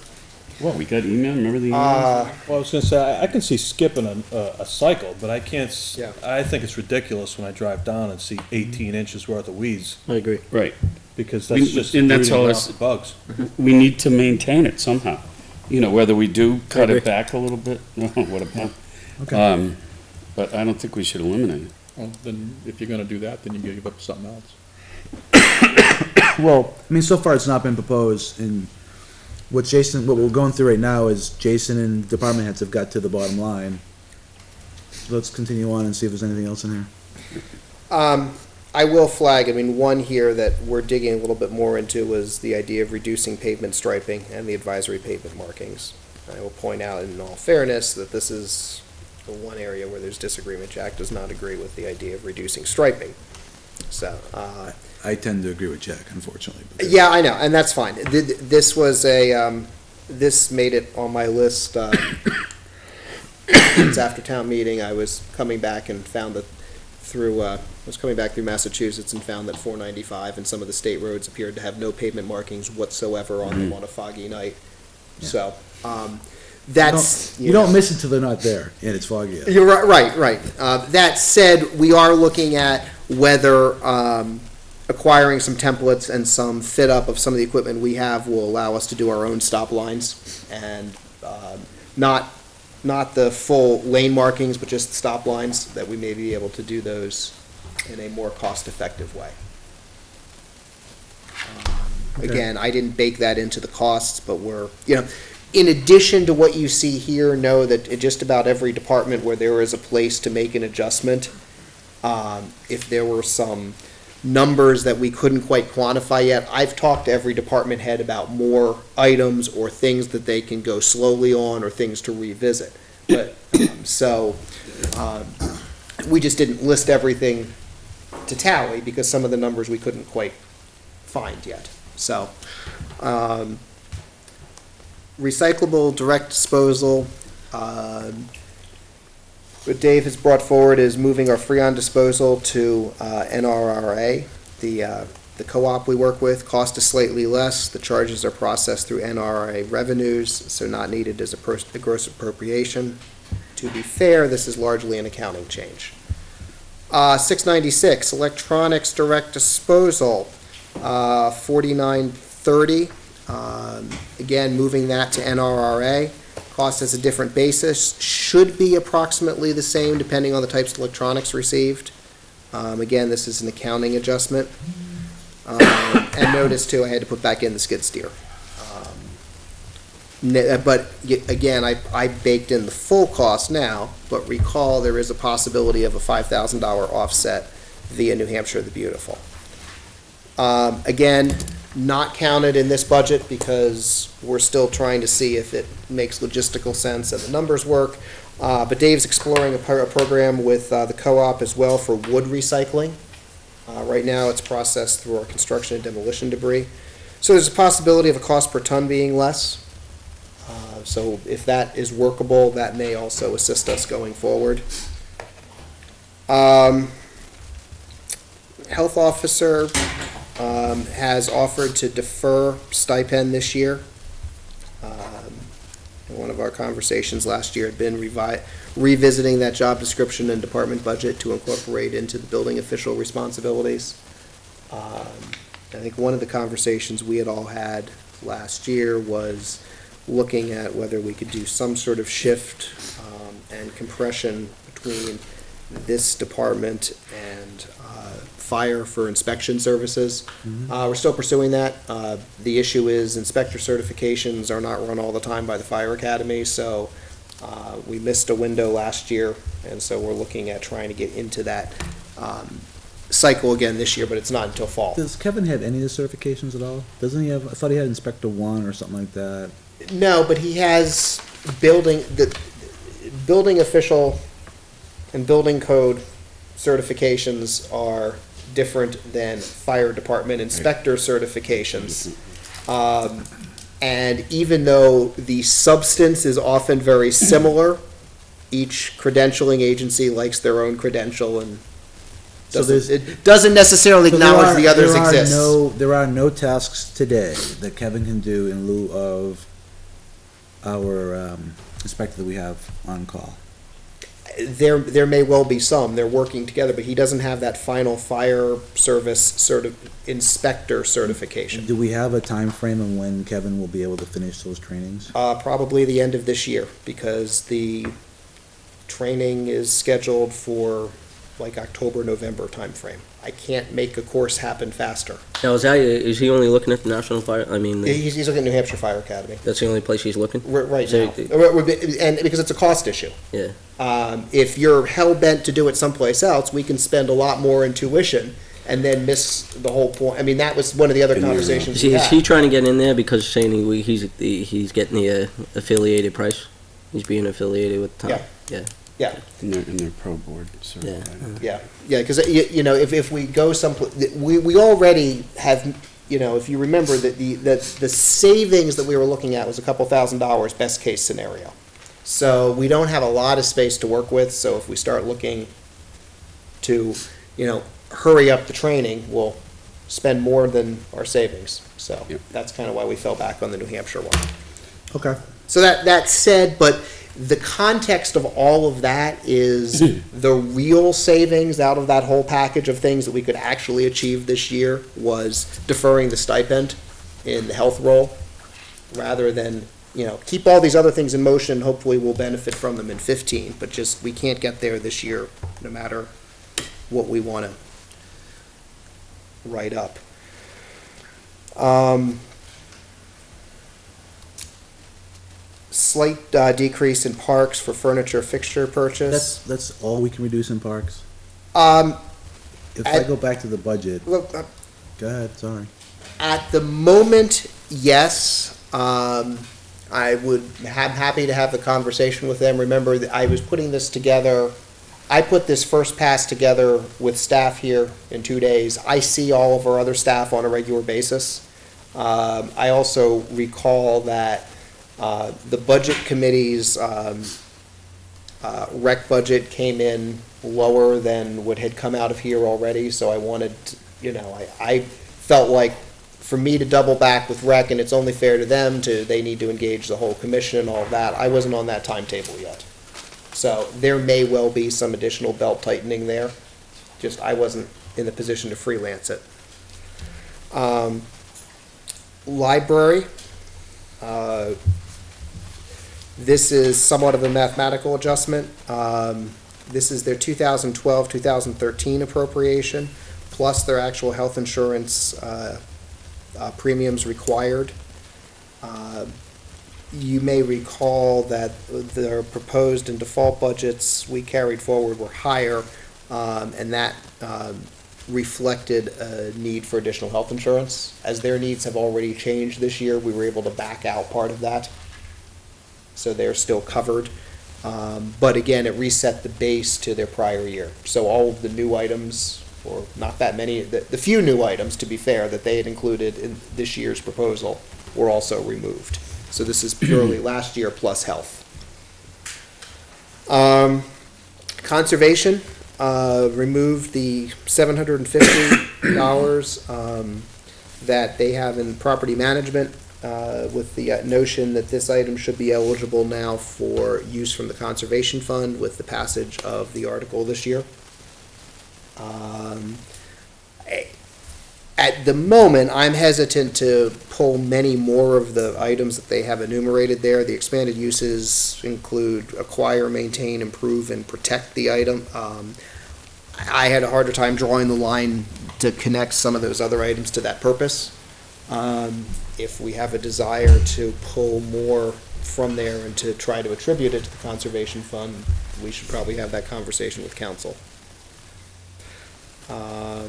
What, we got email, remember the email? Well, I was gonna say, I can see skipping a cycle, but I can't, Yeah. I think it's ridiculous when I drive down and see 18 inches worth of weeds, I agree. Right, because We- that's just and that's breeding all off it's- the bugs. we need to maintain it somehow, whether we do cut agree. it back a little bit, no, what about? Okay. But I don't think we should eliminate it. Well, then, if you're gonna do that, then you give up something else. Well, I mean, so far it's not been proposed, and what we're going through right now is Jason and department heads have got to the bottom line. Let's continue on and see if there's anything else in here. I will flag, I mean, one here that we're digging a little bit more into was the idea of reducing pavement striping and the advisory pavement markings. I will point out in all fairness that this is the one area where there's disagreement. Jack does not agree with the idea of reducing striping. So, I tend to agree with Jack, unfortunately. but- Yeah, I know, and that's fine. This was this made it on my list, it's after town meeting. I was coming back and found that was coming back through Massachusetts and found that 495 and some of the state roads appeared to have no pavement markings whatsoever on them on a foggy night. Yeah. So, that's. You don't miss it till they're not there, and it's foggy out. You're right. That said, we are looking at whether acquiring some templates and some fit up of some of the equipment we have will allow us to do our own stop lines and not the full lane markings, but just stop lines, that we may be able to do those in a more cost-effective way. Again, I didn't bake that into the costs, but in addition to what you see here, know that in just about every department where there is a place to make an adjustment, if there were some numbers that we couldn't quite quantify yet, I've talked to every department head about more items or things that they can go slowly on or things to revisit. But, we just didn't list everything to tally because some of the numbers we couldn't quite find yet. So, recyclable direct disposal, what Dave has brought forward is moving our Freon disposal to NRRA, the co-op we work with. Cost is slightly less. The charges are processed through NRRA revenues, so not needed as a gross appropriation. To be fair, this is largely an accounting change. 696, electronics direct disposal, 4930. Again, moving that to NRRA. Cost has a different basis, should be approximately the same depending on the types of electronics received. Again, this is an accounting adjustment. And notice too, I had to put back in the skid steer. But again, I baked in the full cost now, but recall there is a possibility of a $5,000 offset via New Hampshire the Beautiful. Again, not counted in this budget because we're still trying to see if it makes logistical sense and the numbers work. But Dave's exploring a program with the co-op as well for wood recycling. Right now, it's processed through our construction and demolition debris. So there's a possibility of a cost per ton being less. So if that is workable, that may also assist us going forward. Health officer has offered to defer stipend this year. One of our conversations last year had been revisiting that job description and department budget to incorporate into the building official responsibilities. I think one of the conversations we had all had last year was looking at whether we could do some sort of shift and compression between this department and fire for inspection services. We're still pursuing that. The issue is inspector certifications are not run all the time by the fire academy, so we missed a window last year, and so we're looking at trying to get into that cycle again this year, but it's not until fall. Does Kevin have any of the certifications at all? Doesn't he have, I thought he had Inspector 1 or something like that. No, but he has building official and building code certifications are different than fire department inspector certifications. And even though the substance is often very similar, each credentialing agency likes their own credential and it doesn't necessarily acknowledge the others exist. There are no tasks today that Kevin can do in lieu of our inspector that we have on call. There may well be some. They're working together, but he doesn't have that final fire service inspector certification. Do we have a time frame on when Kevin will be able to finish those trainings? Probably the end of this year, because the training is scheduled for like October, November timeframe. I can't make a course happen faster. Now, is he only looking at the National Fire, He's looking at New Hampshire Fire Academy. that's the only place he's looking? Right So- now. And because it's a cost issue. Yeah. If you're hell-bent to do it someplace else, we can spend a lot more in tuition and then miss the whole point. I mean, that was one of the other conversations we Is he had. trying to get in there because saying he's getting the affiliated price? He's being affiliated with town? Yeah. Yeah. Yeah. And they're pro board certified. Yeah, because, you know, if we go we already have, you know, if you remember that the savings that we were looking at was a couple $1,000s, best case scenario. So we don't have a lot of space to work with, so if we start looking to, you know, hurry up the training, we'll spend more than our savings. So Yep. that's kind of why we fell back on the New Hampshire one. Okay. So that said, but the context of all of that is the real savings out of that whole package of things that we could actually achieve this year was deferring the stipend in the health role, rather than, you know, keep all these other things in motion, hopefully we'll benefit from them in 15, but just, we can't get there this year, no matter what we want to write up. Slight decrease in parks for furniture fixture purchase. That's all we can reduce in parks? Um, If I At- go back to the budget, look, go ahead, sorry. at the moment, yes. I would, I'm happy to have the conversation with them. Remember, that I was putting this together, I put this first pass together with staff here in 2 days. I see all of our other staff on a regular basis. I also recall that the budget committee's rec budget came in lower than what had come out of here already, so I wanted, you know, I felt like for me to double back with rec, and it's only fair to them they need to engage the whole commission and all of that. I wasn't on that timetable yet. So there may well be some additional belt tightening there, just I wasn't in the position to freelance it. Library, this is somewhat of a mathematical adjustment. This is their 2012-2013 appropriation, plus their actual health insurance premiums required. You may recall that their proposed and default budgets we carried forward were higher, and that reflected a need for additional health insurance. As their needs have already changed this year, we were able to back out part of that. So they're still covered. But again, it reset the base to their prior year. So all of the new items, or not that many, the few new items, to be fair, that they had included in this year's proposal were also removed. So this is purely last year plus health. Conservation, removed the $750 that they have in property management, with the notion that this item should be eligible now for use from the Conservation Fund with the passage of the article this year. At the moment, I'm hesitant to pull many more of the items that they have enumerated there. The expanded uses include acquire, maintain, improve, and protect the item. I had a harder time drawing the line to connect some of those other items to that purpose. If we have a desire to pull more from there and to try to attribute it to the Conservation Fund, we should probably have that conversation with council. A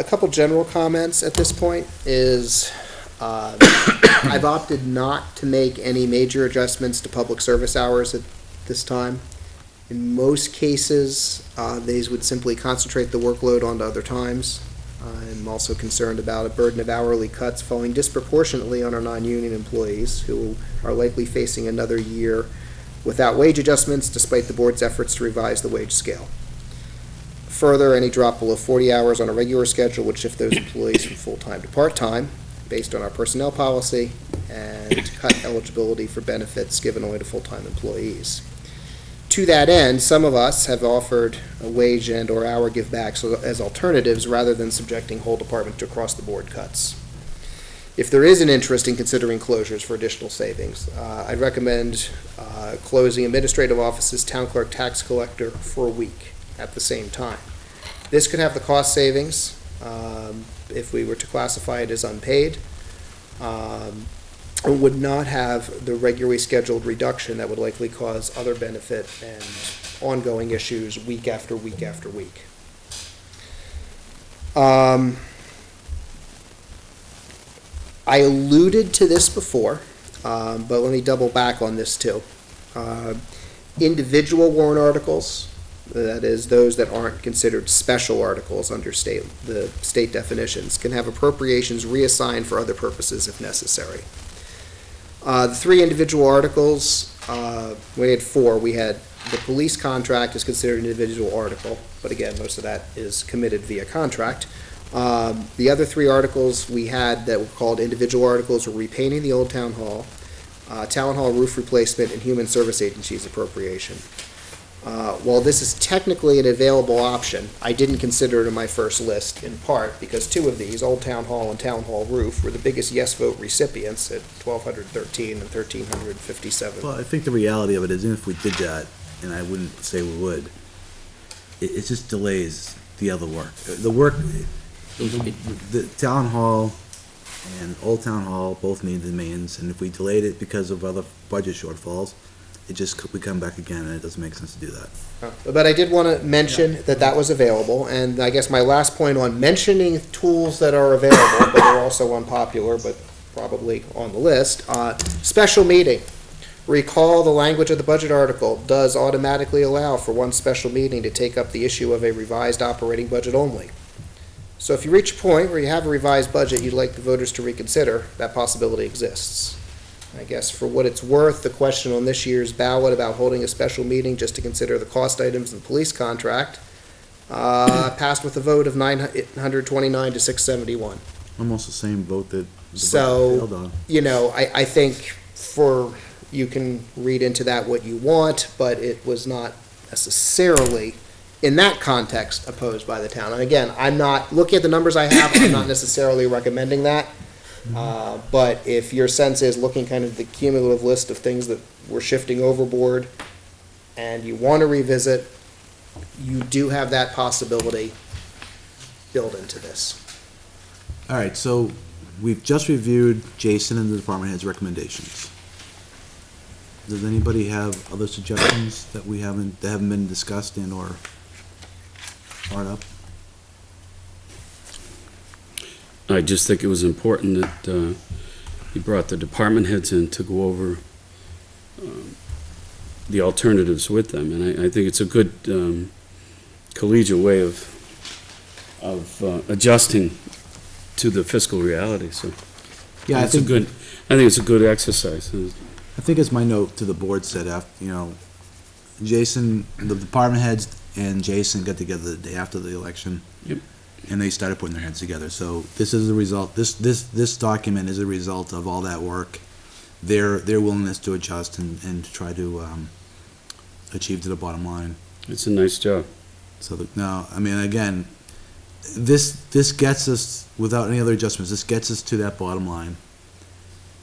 couple general comments at this point is, I've opted not to make any major adjustments to public service hours at this time. In most cases, these would simply concentrate the workload onto other times. I'm also concerned about a burden of hourly cuts falling disproportionately on our non-union employees, who are likely facing another year without wage adjustments despite the board's efforts to revise the wage scale. Further, any drop below 40 hours on a regular schedule would shift those employees from full-time to part-time based on our personnel policy and cut eligibility for benefits given only to full-time employees. To that end, some of us have offered a wage and or hour givebacks as alternatives rather than subjecting whole department to across-the-board cuts. If there is an interest in considering closures for additional savings, I'd recommend closing administrative offices, town clerk, tax collector for a week at the same time. This could have the cost savings if we were to classify it as unpaid. It would not have the regularly scheduled reduction that would likely cause other benefit and ongoing issues week after week after week. I alluded to this before. but let me double back on this too. Individual warrant articles, that is, those that aren't considered special articles under the state definitions, can have appropriations reassigned for other purposes if necessary. The three individual articles, we had four. We had the police contract is considered an individual article, but again, most of that is committed via contract. The other three articles we had that were called individual articles were repainting the old town hall roof replacement, and human service agencies appropriation. While this is technically an available option, I didn't consider it in my first list, in part because two of these, Old Town Hall and Town Hall Roof, were the biggest yes vote recipients at 1,213 and 1,357. Well, I think the reality of it is, even if we did that, and I wouldn't say we would, it just delays the other work. The work, the Town Hall and Old Town Hall both need the mains, and if we delayed it because of other budget shortfalls, we come back again, and it doesn't make sense to do that. But I did want to mention that that was available, and I guess my last point on mentioning tools that are available, but are also unpopular, but probably on the list, special meeting. Recall the language of the budget article does automatically allow for one special meeting to take up the issue of a revised operating budget only. So if you reach a point where you have a revised budget you'd like the voters to reconsider, that possibility exists. I guess for what it's worth, the question on this year's ballot about holding a special meeting just to consider the cost items in the police contract passed with a vote of 929 to 671. Almost the same vote that the So, budget failed on. You know, I think you can read into that what you want, but it was not necessarily, in that context, opposed by the town. And again, I'm not, looking at the numbers I have, I'm not necessarily recommending that. But if your sense is looking kind of the cumulative list of things that we're shifting overboard and you want to revisit, you do have that possibility built into this. All right, so we've just reviewed Jason and the department head's recommendations. Does anybody have other suggestions that haven't been discussed and or brought up? I just think it was important that you brought the department heads in to go over the alternatives with them, and I think it's a good collegial way of adjusting to the fiscal reality. So Yeah, I think it's a good exercise. I think as my note to the board said, after, Jason, the department heads and Jason got together the day after the election. Yep. And they started putting their heads together. So this is a result, this document is a result of all that work, their willingness to adjust and to try to achieve to the bottom line. It's a nice job. So, now, I mean, again, this gets us, without any other adjustments, this gets us to that bottom line.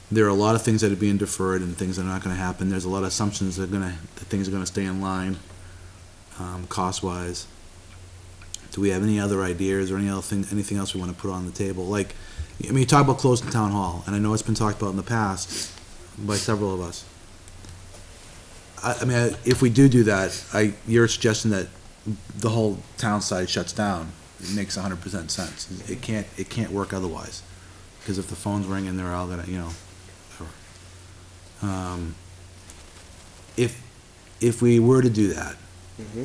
There are a lot of things that are being deferred and things that are not gonna happen. There's a lot of assumptions that things are gonna stay in line, cost-wise. Do we have any other ideas or anything else we want to put on the table? Like, I mean, you talk about closing town hall, and I know it's been talked about in the past by several of us. I mean, if we do that, you're suggesting that the whole town side shuts down. It makes 100% sense. It can't work otherwise, because if the phone's ringing, they're all gonna, if we were to do that. Mm-hmm.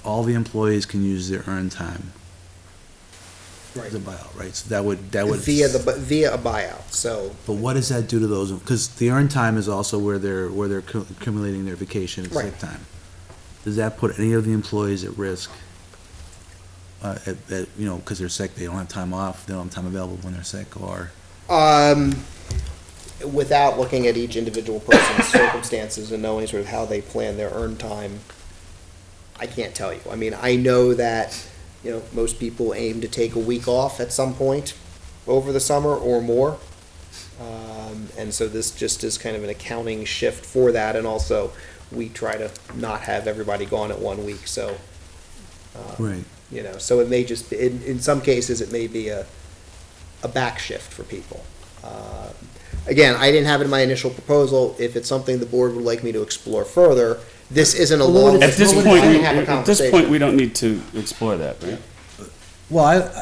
All the employees can use their earned time Right. as a buyout, right? So that would. Via a buyout, so. But what does that do to those? Because the earned time is also where they're accumulating their vacation and sick Right. time. Does that put any of the employees at risk? Because they're sick, they don't have time off, they don't have time available when they're sick, or. Without looking at each individual person's circumstances and knowing sort of how they plan their earned time, I can't tell you. I mean, I know that, most people aim to take a week off at some point over the summer or more. And so this just is kind of an accounting shift for that, and also we try to not have everybody gone at 1 week, so. Right. So it may just, in some cases, it may be a back shift for people. Again, I didn't have it in my initial proposal. If it's something the board would like me to explore further, this isn't a long. At this I can have a point, conversation. we don't need to explore that, right? Well,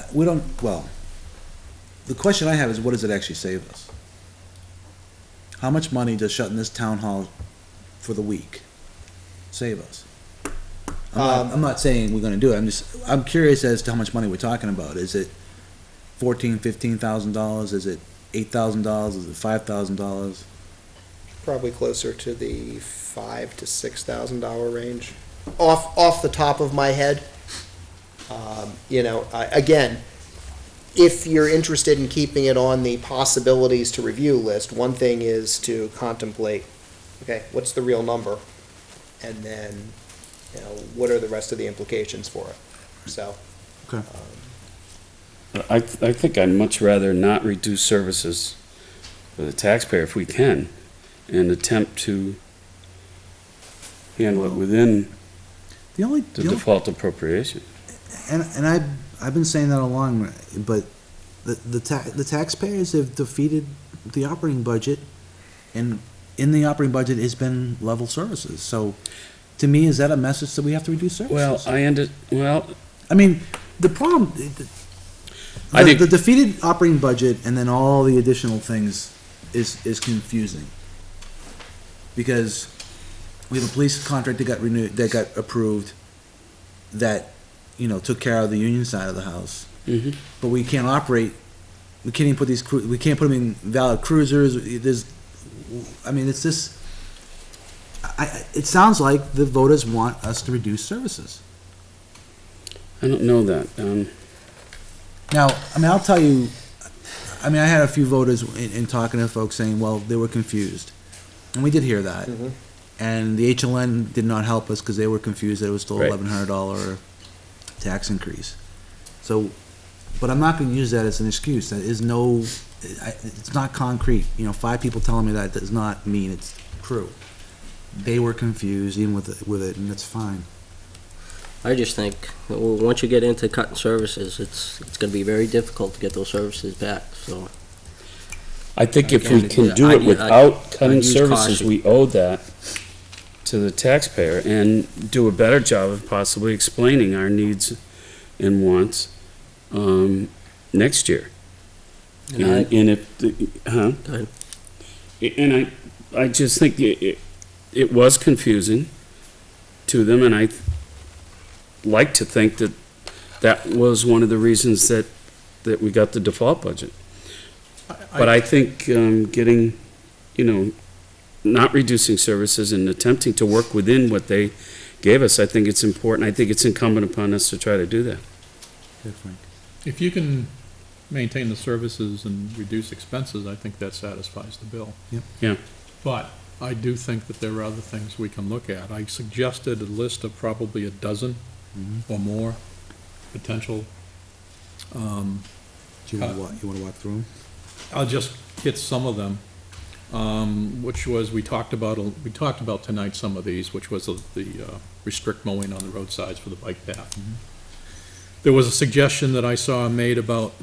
the question I have is, what does it actually save us? how much money does shutting this town hall for the week save us? I'm not saying we're gonna do it, I'm curious as to how much money we're talking about. Is it $15,000? Is it $8,000? Is it $5,000? Probably closer to the $5,000 to $6,000 range, off the top of my head. Again, if you're interested in keeping it on the possibilities to review list, one thing is to contemplate, okay, what's the real number? And then, what are the rest of the implications for it? So. Okay. I think I'd much rather not reduce services for the taxpayer if we can, and attempt to handle it within the default appropriation. And I've been saying that all along, but the taxpayers have defeated the operating budget, and in the operating budget has been level services. So, to me, is that a message that we have to reduce services? I mean, the problem, the defeated operating budget and then all the additional things is confusing. Because we have a police contract that got renewed, that got approved, that, took care of the union side of the house. Mm-hmm. But we can't operate, we can't even put we can't put them in valid cruisers. It's just, it sounds like the voters want us to reduce services. I don't know that. Now, I'll tell you, I had a few voters in talking to folks saying, well, they were confused. And we did hear that. Mhm. And the HLN did not help us because they were confused that it was still Right. $1,100 tax increase. So, but I'm not going to use that as an excuse. That is it's not concrete. 5 people telling me that does not mean it's true. They were confused even with it, and that's fine. I just think, once you get into cutting services, it's gonna be very difficult to get those services back, so. I think if we can do it without cutting use services, caution. we owe that to the taxpayer and do a better job of possibly explaining our needs and wants next year. And And if, Go ahead. and I just think it was confusing to them, and I like to think that was one of the reasons that we got the default budget. But I think getting, not reducing services and attempting to work within what they gave us, I think it's important. I think it's incumbent upon us to try to do that. Good, Frank. If you can maintain the services and reduce expenses, I think that satisfies the bill. Yep. Yeah. But I do think that there are other things we can look at. I suggested a list of probably a dozen or more potential. Do you want to walk through them? I'll just hit some of them, which was, we talked about tonight some of these, which was the restrict mowing on the roadsides for the bike path. There was a suggestion that I saw made about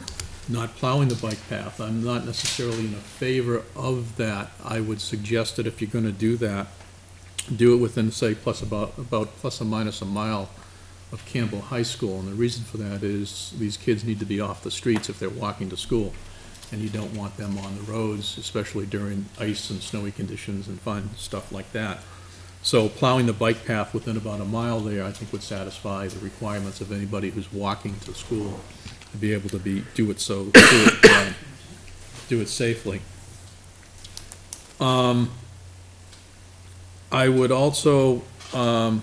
not plowing the bike path. I'm not necessarily in favor of that. I would suggest that if you're gonna do that, do it within, say, about plus or minus a mile of Campbell High School. And the reason for that is these kids need to be off the streets if they're walking to school. And you don't want them on the roads, especially during ice and snowy conditions and fun stuff like that. So plowing the bike path within about a mile there, I think would satisfy the requirements of anybody who's walking to school to be able to do it safely. I would also, I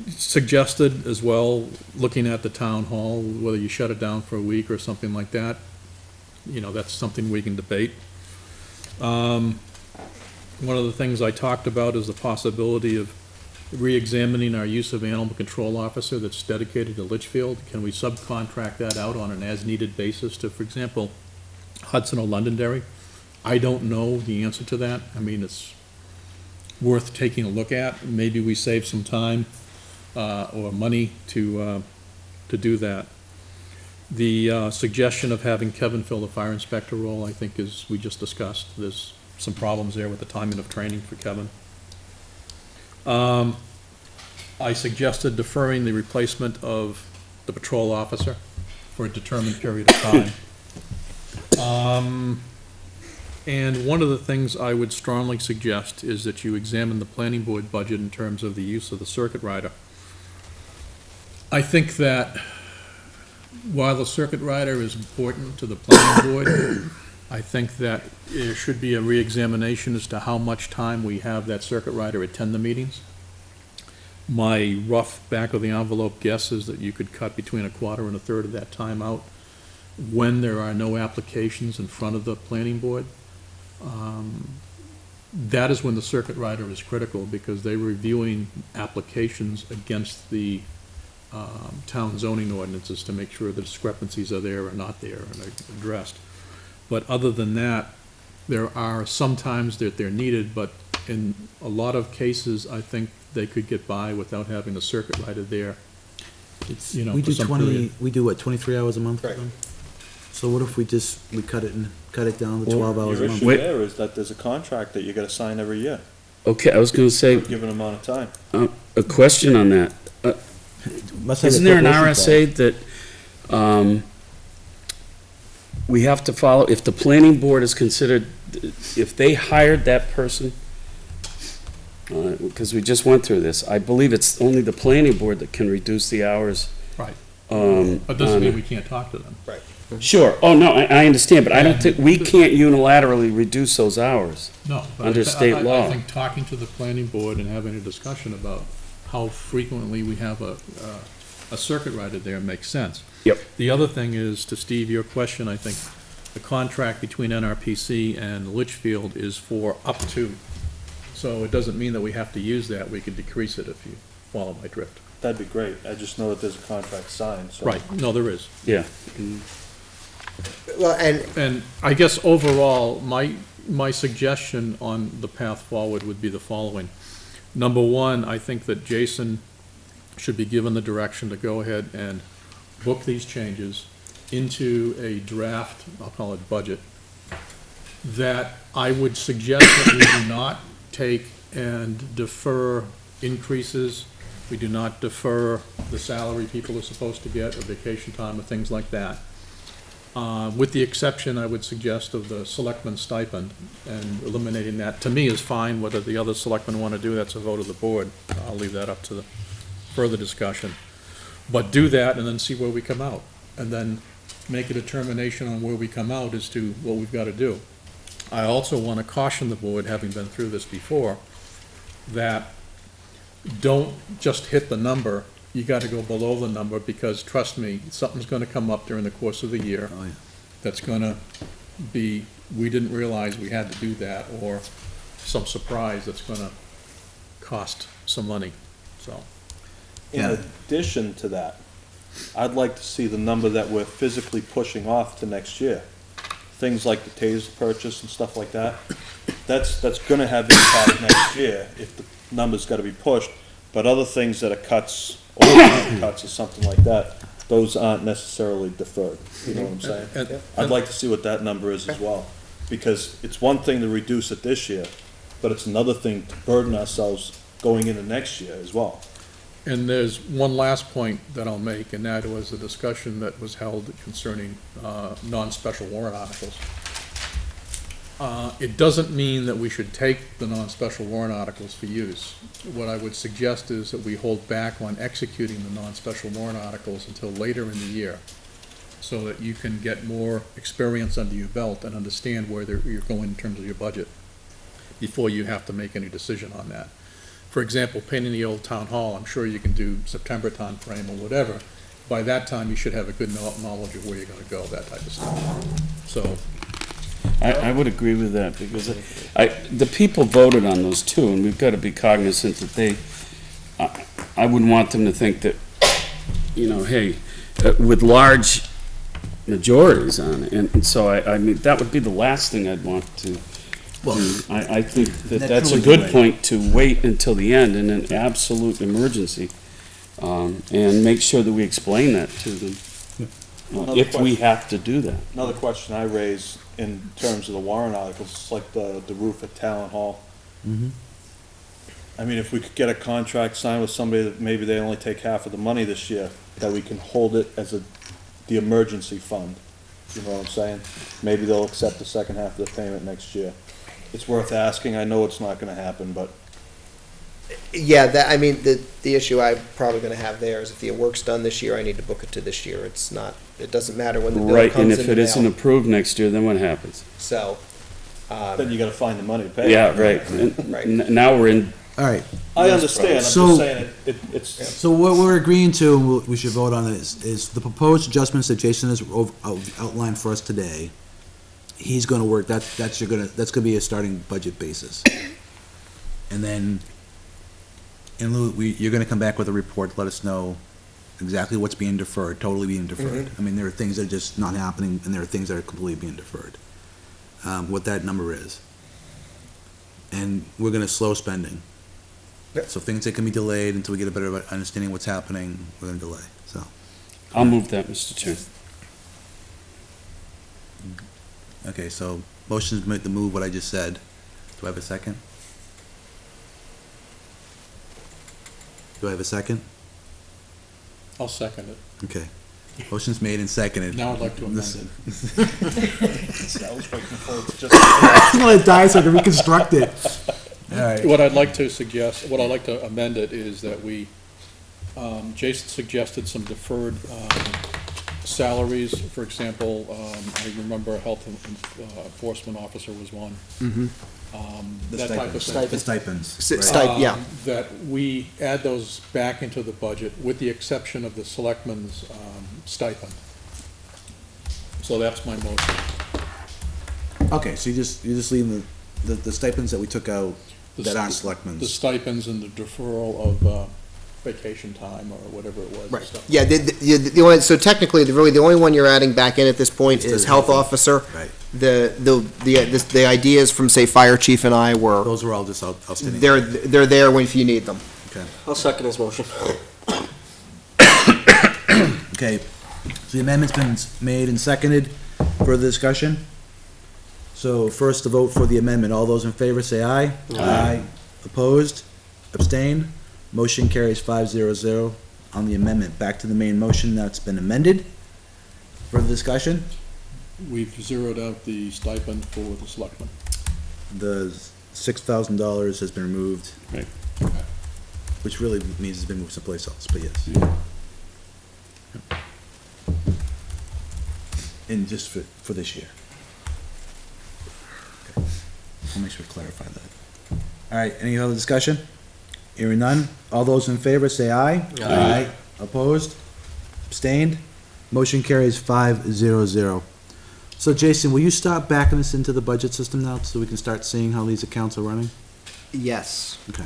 suggested as well, looking at the town hall, whether you shut it down for a week or something like that. That's something we can debate. One of the things I talked about is the possibility of re-examining our use of animal control officer that's dedicated to Litchfield. Can we subcontract that out on an as-needed basis to, for example, Hudson or Londonderry? I don't know the answer to that. It's worth taking a look at. Maybe we save some time or money to do that. The suggestion of having Kevin fill the fire inspector role, I think, as we just discussed, there's some problems there with the timing of training for Kevin. I suggested deferring the replacement of the patrol officer for a determined period of time. And one of the things I would strongly suggest is that you examine the planning board budget in terms of the use of the circuit rider. I think that while the circuit rider is important to the planning board, I think that there should be a reexamination as to how much time we have that circuit rider attend the meetings. My rough back-of-the-envelope guess is that you could cut between a quarter and a third of that time out when there are no applications in front of the planning board. That is when the circuit rider is critical, because they're reviewing applications against the town zoning ordinances to make sure the discrepancies are there or not there and are addressed. But other than that, there are some times that they're needed, but in a lot of cases, I think they could get by without having a circuit rider there. It's, You know, we for do some 20, period. we do what, 23 hours a month? Right. So what if we cut it down to 12 hours a Your month? issue Wait. there is that there's a contract that you gotta sign every year, Okay, I was gonna for say, a given amount of time. a question on that. Must have Isn't there an appropriation RSA that, we have to follow, if the planning board is considered, if they hired that person, because we just went through this, I believe it's only the planning board that can reduce the hours. Right. Um, But doesn't on- mean we can't talk to them. Sure, oh, no, I understand, but I don't think, we can't unilaterally reduce those hours. No. but Under state I law. think talking to the planning board and having a discussion about how frequently we have a circuit rider there makes sense. Yep. The other thing is, to Steve, your question, I think, the contract between NRPC and Litchfield is for up to. So it doesn't mean that we have to use that, we could decrease it if you follow my drift. That'd be great, I just know that there's a contract signed, so. Right, no, there is. Yeah. Well, and And I guess overall, my suggestion on the path forward would be the following. Number one, I think that Jason should be given the direction to go ahead and book these changes into a draft, I'll call it budget, that I would suggest that we do not take and defer increases. We do not defer the salary people are supposed to get, or vacation time, or things like that. With the exception, I would suggest, of the selectman stipend, and eliminating that, to me, is fine. Whether the other selectmen want to do, that's a vote of the board. I'll leave that up to the further discussion. But do that and then see where we come out, and then make a determination on where we come out as to what we've got to do. I also want to caution the board, having been through this before, that don't just hit the number. You got to go below the number, because trust me, something's going to come up during the course of the year Oh, yeah. that's going to be, we didn't realize we had to do that, or some surprise that's going to cost some money, so. In Yeah. addition to that, I'd like to see the number that we're physically pushing off to next year. Things like the taser purchase and stuff like that, that's gonna have impact next year if the number's gotta be pushed. But other things that are cuts, or cuts or something like that, those aren't necessarily deferred, you know what I'm saying? And- I'd like to see what that number is as well, because it's one thing to reduce it this year, but it's another thing to burden ourselves going into next year as well. And there's one last point that I'll make, and that was a discussion that was held concerning non-special warrant articles. It doesn't mean that we should take the non-special warrant articles for use. What I would suggest is that we hold back on executing the non-special warrant articles until later in the year, so that you can get more experience under your belt and understand where you're going in terms of your budget, before you have to make any decision on that. For example, painting the old town hall, I'm sure you can do September timeframe or whatever. By that time, you should have a good knowledge of where you're gonna go, that type of stuff. So, I would agree with that, because the people voted on those too, and we've got to be cognizant that I wouldn't want them to think that, you know, hey, with large majorities on it, and so I mean, that would be the last thing I'd want to Well, do. I think that That's that's a really good right. point, to wait until the end in an absolute emergency, and make sure that we explain that to them, if we have to do that. Another question I raise in terms of the warrant articles, is like the roof at Town Hall. I mean, if we could get a contract signed with somebody that maybe they only take half of the money this year, that we can hold it as the emergency fund You know what I'm saying? Maybe they'll accept the second half of the payment next year. It's worth asking. I know it's not gonna happen, but Yeah, I mean, the issue I'm probably gonna have there is if the work's done this year, I need to book it to this year. It's not, it doesn't matter when the bill Right, and comes in if the it isn't mail. approved next year, then what happens? So, then you gotta find the money to pay. Yeah, right. And Right. Now we're in, All right, I understand, I'm So- just saying it's, so what we're agreeing to, and we should vote on it, is the proposed adjustments that Jason has outlined for us today. He's gonna work, that's gonna be a starting budget basis. And then, in lieu, you're gonna come back with a report, let us know exactly what's being deferred, totally being deferred. I mean, there are things that are just not happening, and there are things that are completely being deferred. What that number is. And we're gonna slow spending. Yep. So things that can be delayed until we get a better understanding of what's happening, we're gonna delay, so. I'll move that, Mr. Chairman. Okay, so motion's made to move what I just said. Do I have a second? Do I have a second? I'll second it. Okay. Motion's made and seconded. Now I'd like to amend This- it. I was waiting for it to just. Let it die so I can reconstruct it. All right. What I'd like to suggest, what I'd like to amend it is that we, Jason suggested some deferred salaries. For example, I remember a health enforcement officer was one. The That type of stipends. thing. The stipends. S- right. stip- yeah. That we add those back into the budget with the exception of the selectmen's stipend. So that's my motion. Okay, so you're just leaving the stipends that we took out that aren't The selectmen's. stipends and the deferral of vacation time or whatever it was. and Right, stuff. yeah, the only, so technically, the only one you're adding back in at this point It's is the health health. officer. Right. The ideas from, say, fire chief and I were, Those are all just outstanding. they're there when if you need them. Okay. I'll second his motion. Okay, so the amendment's been made and seconded. Further discussion? So first to vote for the amendment. All those in favor say aye. Aye. Opposed? Abstained? Motion carries 500 on the amendment. Back to the main motion that's been amended. Further discussion? We've zeroed out the stipend for the selectmen. The $6,000 has been removed. Right. Which really means it's been moved someplace else, but yes. And just for this year. Okay. I'll make sure to clarify that. All right, any other discussion? Hearing none, all those in favor say aye. Aye. Opposed? Abstained? Motion carries 500. So Jason, will you start backing us into the budget system now, so we can start seeing how these accounts are running? Yes. Okay.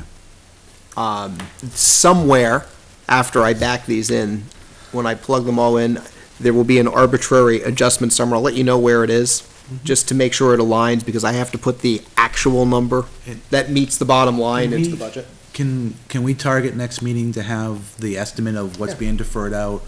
Somewhere after I back these in, when I plug them all in, there will be an arbitrary adjustment somewhere. I'll let you know where it is, just to make sure it aligns, because I have to put the actual number that meets the bottom line into the budget. Can we target next meeting to have the estimate of what's Yeah. being deferred out?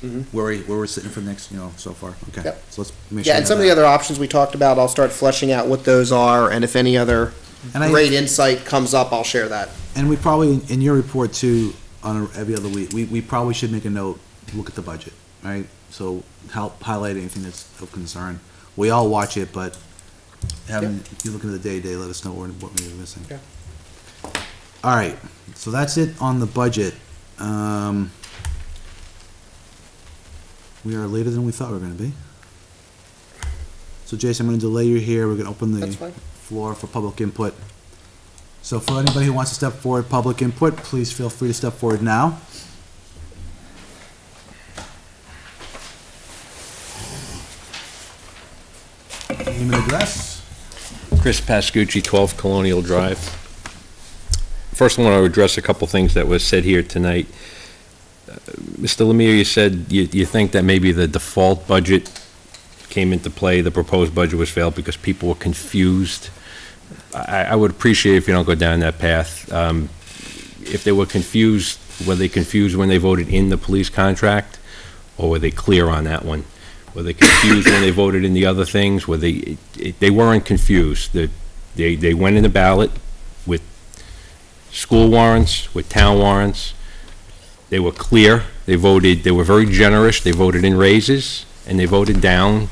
Mhm. Where we're sitting for next, so far, okay. Yep. So let's make sure. Yeah, and some of the other options we talked about, I'll start fleshing out what those are, and if any other And I- great insight comes up, I'll share that. And we probably, in your report too, every other week, we probably should make a note, look at the budget, right? So help highlight anything that's of concern. We all watch it, but if you're looking at the day-to-day, let us know what we're missing. Yeah. All right, so that's it on the budget. We are later than we thought we were gonna be. So Jason, I'm gonna delay you here. We're gonna open That's the fine. floor for public input. So for anybody who wants to step forward, public input, please feel free to step forward now. Name and address. Chris Pascucci, 12 Colonial Drive. First, I want to address a couple things that was said here tonight. Mr. Lemire, you said you think that maybe the default budget came into play, the proposed budget was failed because people were confused. I would appreciate if you don't go down that path. If they were confused, were they confused when they voted in the police contract, or were they clear on that one? Were they confused when they voted in the other things? Were they weren't confused. They went in the ballot with school warrants, with town warrants. They were clear. They were very generous. They voted in raises, and they voted down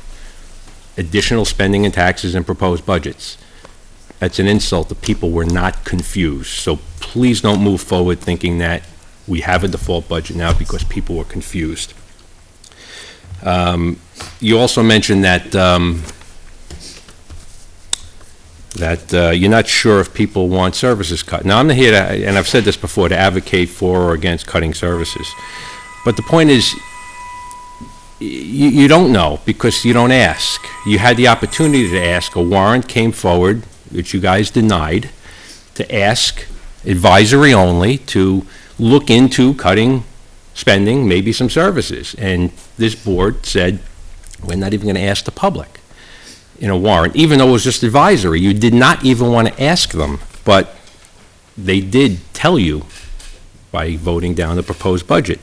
additional spending and taxes in proposed budgets. That's an insult. The people were not confused. So please don't move forward thinking that we have a default budget now because people were confused. You also mentioned that you're not sure if people want services cut. Now, I'm not here to, and I've said this before, to advocate for or against cutting services. But the point is, you don't know because you don't ask. You had the opportunity to ask. A warrant came forward, which you guys denied, to ask advisory only to look into cutting spending, maybe some services. And this board said, we're not even going to ask the public in a warrant, even though it was just advisory. You did not even want to ask them, but they did tell you by voting down the proposed budget.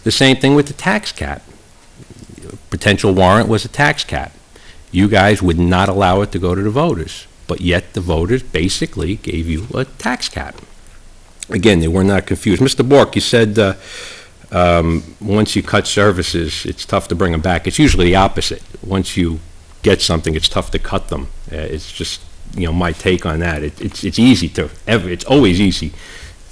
The same thing with the tax cap. Potential warrant was a tax cap. You guys would not allow it to go to the voters, but yet the voters basically gave you a tax cap. Again, they were not confused. Mr. Bork, you said once you cut services, it's tough to bring them back. It's usually the opposite. Once you get something, it's tough to cut them. It's just, my take on that. It's easy to, it's always easy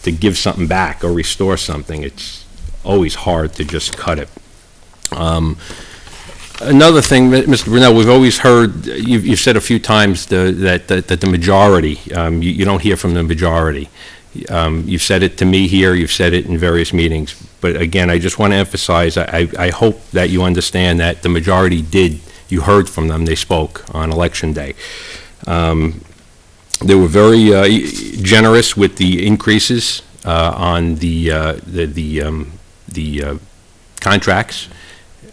to give something back or restore something. It's always hard to just cut it. Another thing, Mr. Brunel, we've always heard, you've said a few times that the majority, you don't hear from the majority. You've said it to me here, you've said it in various meetings, but again, I just want to emphasize, I hope that you understand that the majority did, you heard from them, they spoke on Election Day. They were very generous with the increases on the contracts.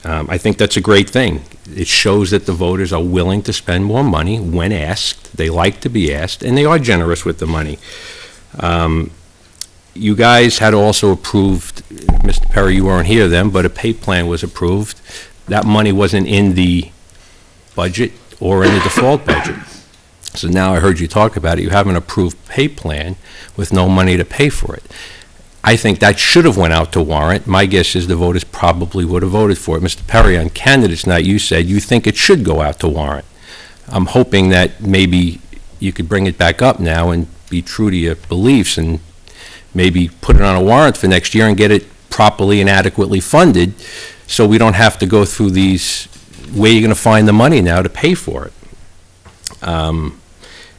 I think that's a great thing. It shows that the voters are willing to spend more money when asked. They like to be asked, and they are generous with the money. You guys had also approved, Mr. Perry, you weren't here then, but a pay plan was approved. That money wasn't in the budget or in the default budget. So now I heard you talk about it. You have an approved pay plan with no money to pay for it. I think that should have went out to warrant. My guess is the voters probably would have voted for it. Mr. Perry, on candidates night, you said you think it should go out to warrant. I'm hoping that maybe you could bring it back up now and be true to your beliefs and maybe put it on a warrant for next year and get it properly and adequately funded so we don't have to go through these, where you're going to find the money now to pay for it.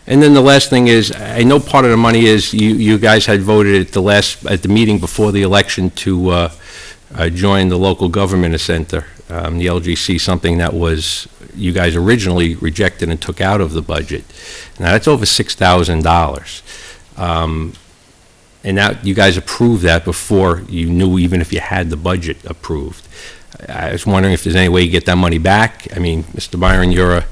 And then the last thing is, I know part of the money is you guys had voted at the meeting before the election to join the local government center, the LGC, something that was you guys originally rejected and took out of the budget. Now that's over $6,000, and now you guys approved that before you knew even if you had the budget approved. I was wondering if there's any way you get that money back. I mean, Mr. Byron, you're a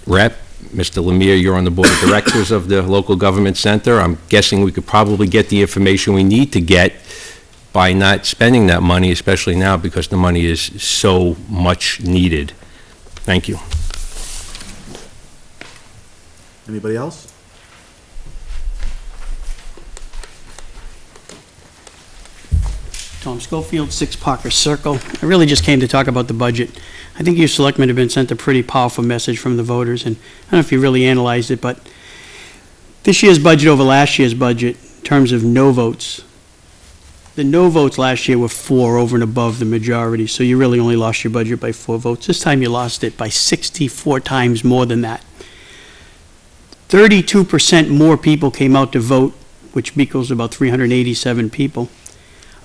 rep. Mr. Lemire, you're on the board of directors of the local government center. I'm guessing we could probably get the information we need to get by not spending that money, especially now because the money is so much needed. Thank you. Anybody else? Tom Schofield, 6 Parker Circle. I really just came to talk about the budget. I think you selectmen have been sent a pretty powerful message from the voters, and I don't know if you really analyzed it, but this year's budget over last year's budget, in terms of no votes, the no votes last year were 4 over and above the majority, so you really only lost your budget by 4 votes. This time you lost it by 64 times more than that. 32% more people came out to vote, which equals about 387 people.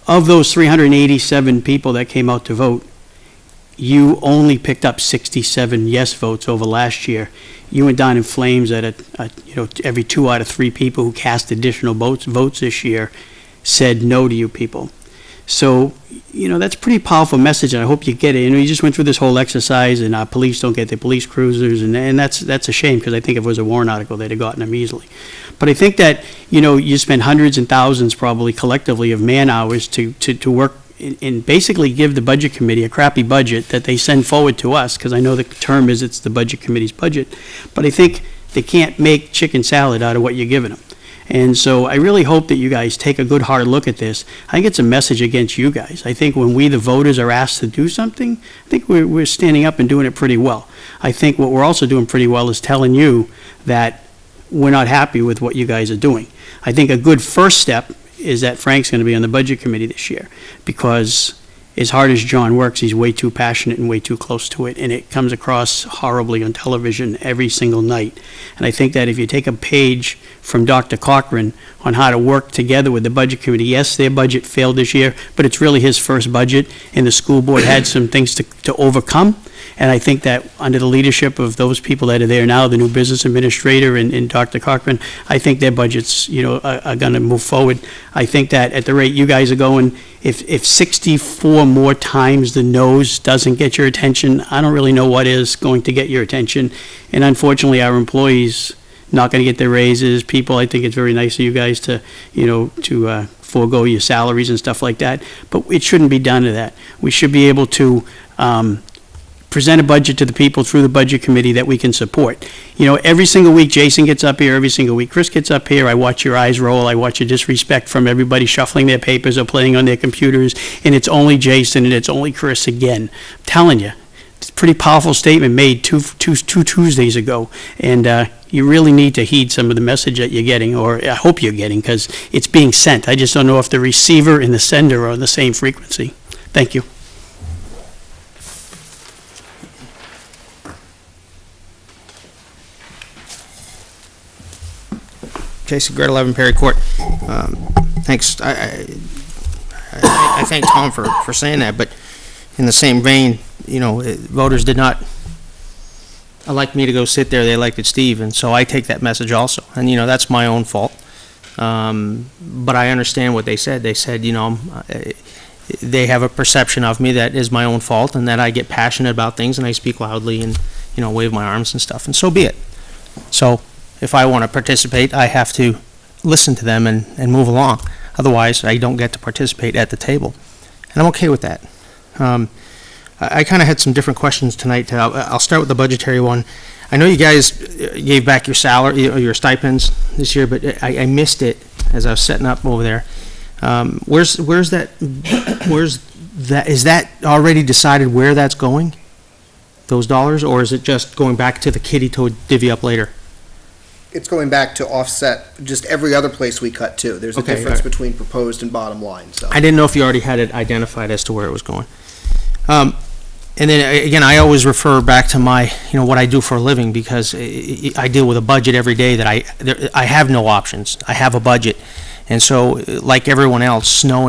Of those 387 people that came out to vote, you only picked up 67 yes votes over last year. You went down in flames at every 2 out of 3 people who cast additional votes this year said no to you people. So, that's a pretty powerful message, and I hope you get it. You just went through this whole exercise, and our police don't get their police cruisers, and that's a shame, because I think if it was a warrant article, they'd have gotten them easily. But I think that, you spend hundreds and thousands probably collectively of man-hours to work and basically give the budget committee a crappy budget that they send forward to us, because I know the term is it's the budget committee's budget, but I think they can't make chicken salad out of what you're giving them. And so I really hope that you guys take a good hard look at this. I think it's a message against you guys. I think when we, the voters, are asked to do something, I think we're standing up and doing it pretty well. I think what we're also doing pretty well is telling you that we're not happy with what you guys are doing. I think a good first step is that Frank's going to be on the Budget Committee this year, because as hard as John works, he's way too passionate and way too close to it, and it comes across horribly on television every single night. And I think that if you take a page from Dr. Cochran on how to work together with the Budget Committee, yes, their budget failed this year, but it's really his first budget, and the school board had some things to overcome. And I think that under the leadership of those people that are there now, the new business administrator and Dr. Cochran, I think their budgets, are going to move forward. I think that at the rate you guys are going, if 64 more times the nose doesn't get your attention, I don't really know what is going to get your attention. And unfortunately, our employees not going to get their raises. People, I think it's very nice of you guys to, forego your salaries and stuff like that. But it shouldn't be done to that. We should be able to present a budget to the people through the Budget Committee that we can support. Every single week, Jason gets up here, every single week, Chris gets up here, I watch your eyes roll, I watch your disrespect from everybody shuffling their papers or playing on their computers, and it's only Jason and it's only Chris again. I'm telling you, it's a pretty powerful statement made two Tuesdays ago, and you really need to heed some of the message that you're getting, or I hope you're getting, because it's being sent. I just don't know if the receiver and the sender are on the same frequency. Thank you. Jason Grade 11 Perry Court. Thanks. I thank Tom for saying that, but in the same vein, voters did not elect me to go sit there. They elected Steve, and so I take that message also. And that's my own fault. But I understand what they said. They said, they have a perception of me that is my own fault, and that I get passionate about things and I speak loudly and wave my arms and stuff. And so be it. So if I want to participate, I have to listen to them and move along. Otherwise, I don't get to participate at the table. And I'm okay with that. I kind of had some different questions tonight. I'll start with the budgetary one. I know you guys gave back your salary, your stipends this year, but I missed it as I was setting up over there. Where's that? Is that already decided where that's going? Those dollars, or is it just going back to the kitty to divvy up later? It's going back to offset just every other place we cut too. There's a Okay, difference all right. between proposed and bottom line, so. I didn't know if you already had it identified as to where it was going. And then again, I always refer back to my, what I do for a living, because I deal with a budget every day that I have no options. I have a budget. And so, like everyone else, snow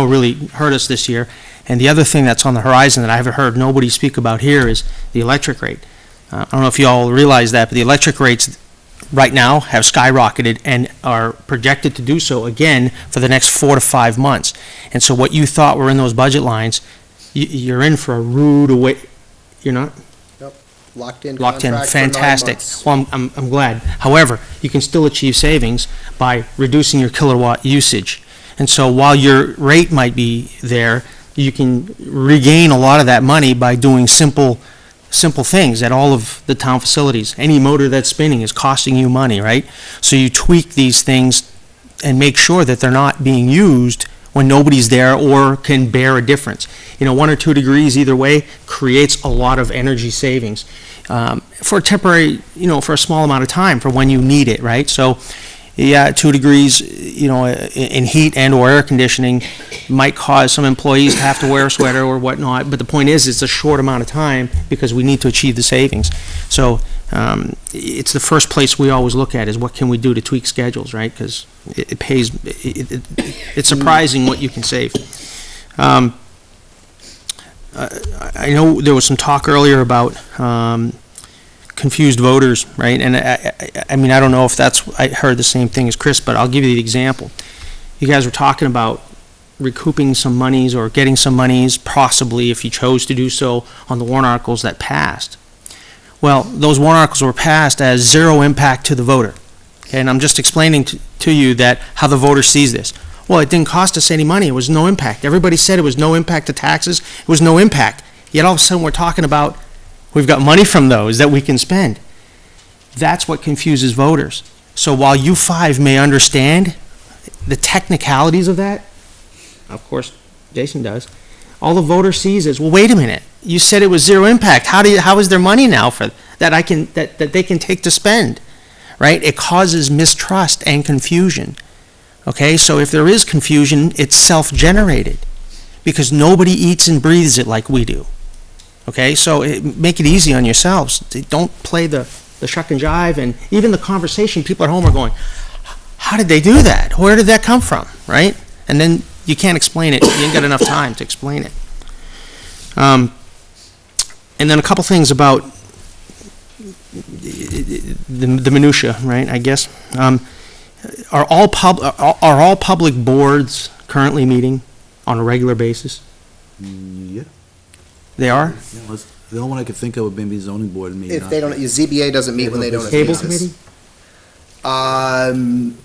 really hurt us this year. And the other thing that's on the horizon that I haven't heard nobody speak about here is the electric rate. I don't know if you all realize that, but the electric rates right now have skyrocketed and are projected to do so again for the next 4 to 5 months. And so what you thought were in those budget lines, you're in for a rude away. You're not? Locked in Locked in, contract for 9 fantastic. months. Well, I'm glad. However, you can still achieve savings by reducing your kilowatt usage. And so while your rate might be there, you can regain a lot of that money by doing simple things at all of the town facilities. Any motor that's spinning is costing you money, right? So you tweak these things and make sure that they're not being used when nobody's there or can bear a difference. 1 or 2 degrees either way creates a lot of energy savings for a temporary, for a small amount of time for when you need it, right? So, yeah, 2 degrees, in heat and or air conditioning might cause some employees to have to wear a sweater or whatnot, but the point is it's a short amount of time because we need to achieve the savings. So it's the first place we always look at is what can we do to tweak schedules, right? Because it pays, it's surprising what you can save. I know there was some talk earlier about confused voters, right? And I mean, I don't know if I heard the same thing as Chris, but I'll give you the example. You guys were talking about recouping some monies or getting some monies, possibly, if you chose to do so, on the warrant articles that passed. Well, those warrant articles were passed as zero impact to the voter. Okay, and I'm just explaining to you that how the voter sees this. Well, it didn't cost us any money. It was no impact. Everybody said it was no impact to taxes. It was no impact. Yet all of a sudden we're talking about we've got money from those that we can spend. That's what confuses voters. So while you five may understand the technicalities of that, of course, Jason does, all the voter sees is, well, wait a minute, you said it was zero impact. How is there money now for that they can take to spend, right? It causes mistrust and confusion. Okay, so if there is confusion, it's self-generated because nobody eats and breathes it like we do. Okay, so make it easy on yourselves. Don't play the shuck and jive, and even the conversation, people at home are going, how did they do that? Where did that come from, right? And then you can't explain it. You ain't got enough time to explain it. And then a couple things about the minutia, right, I guess. Are all public boards currently meeting on a regular basis? Yeah. They are? Yeah, the only one I could think of would maybe zoning board and maybe If not. they don't, your ZBA doesn't meet when they don't have Cable cases. committee?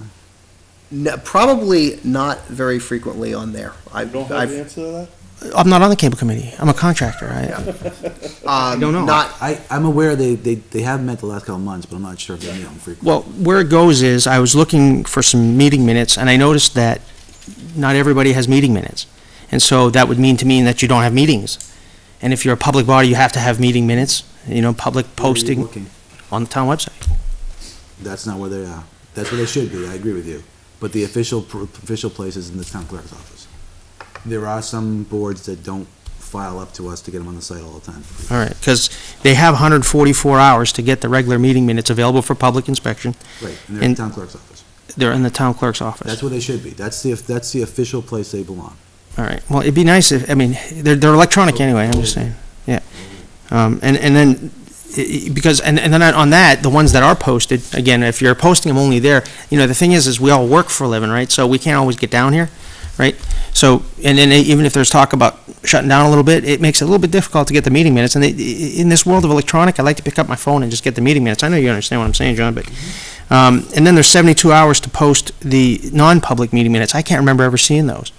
No, probably not very frequently on there. You don't have the answer to that? I'm not on the cable committee. I'm a contractor. I don't know. I'm aware they have met the last couple of months, but I'm not sure if they meet them frequently. Well, where it goes is, I was looking for some meeting minutes, and I noticed that not everybody has meeting minutes. And so that would mean to me that you don't have meetings. And if you're a public body, you have to have meeting minutes, public Where are you posting looking? on the town website. That's not where they are. That's where they should be, I agree with you. But the official place is in the town clerk's office. There are some boards that don't file up to us to get them on the site all the time. All right, because they have 144 hours to get the regular meeting minutes available for public inspection. Right, and they're in the town clerk's office. They're in the town clerk's office. That's where they should be. That's the official place they belong. All right, well, it'd be nice if, they're electronic anyway, I'm just saying, yeah. And then, because, and then on that, the ones that are posted, again, if you're posting them only there, the thing is we all work for a living, right? So we can't always get down here, right? So, and then even if there's talk about shutting down a little bit, it makes it a little bit difficult to get the meeting minutes. And in this world of electronic, I like to pick up my phone and just get the meeting minutes. I know you understand what I'm saying, John, but, and then there's 72 hours to post the non-public meeting minutes. I can't remember ever seeing those.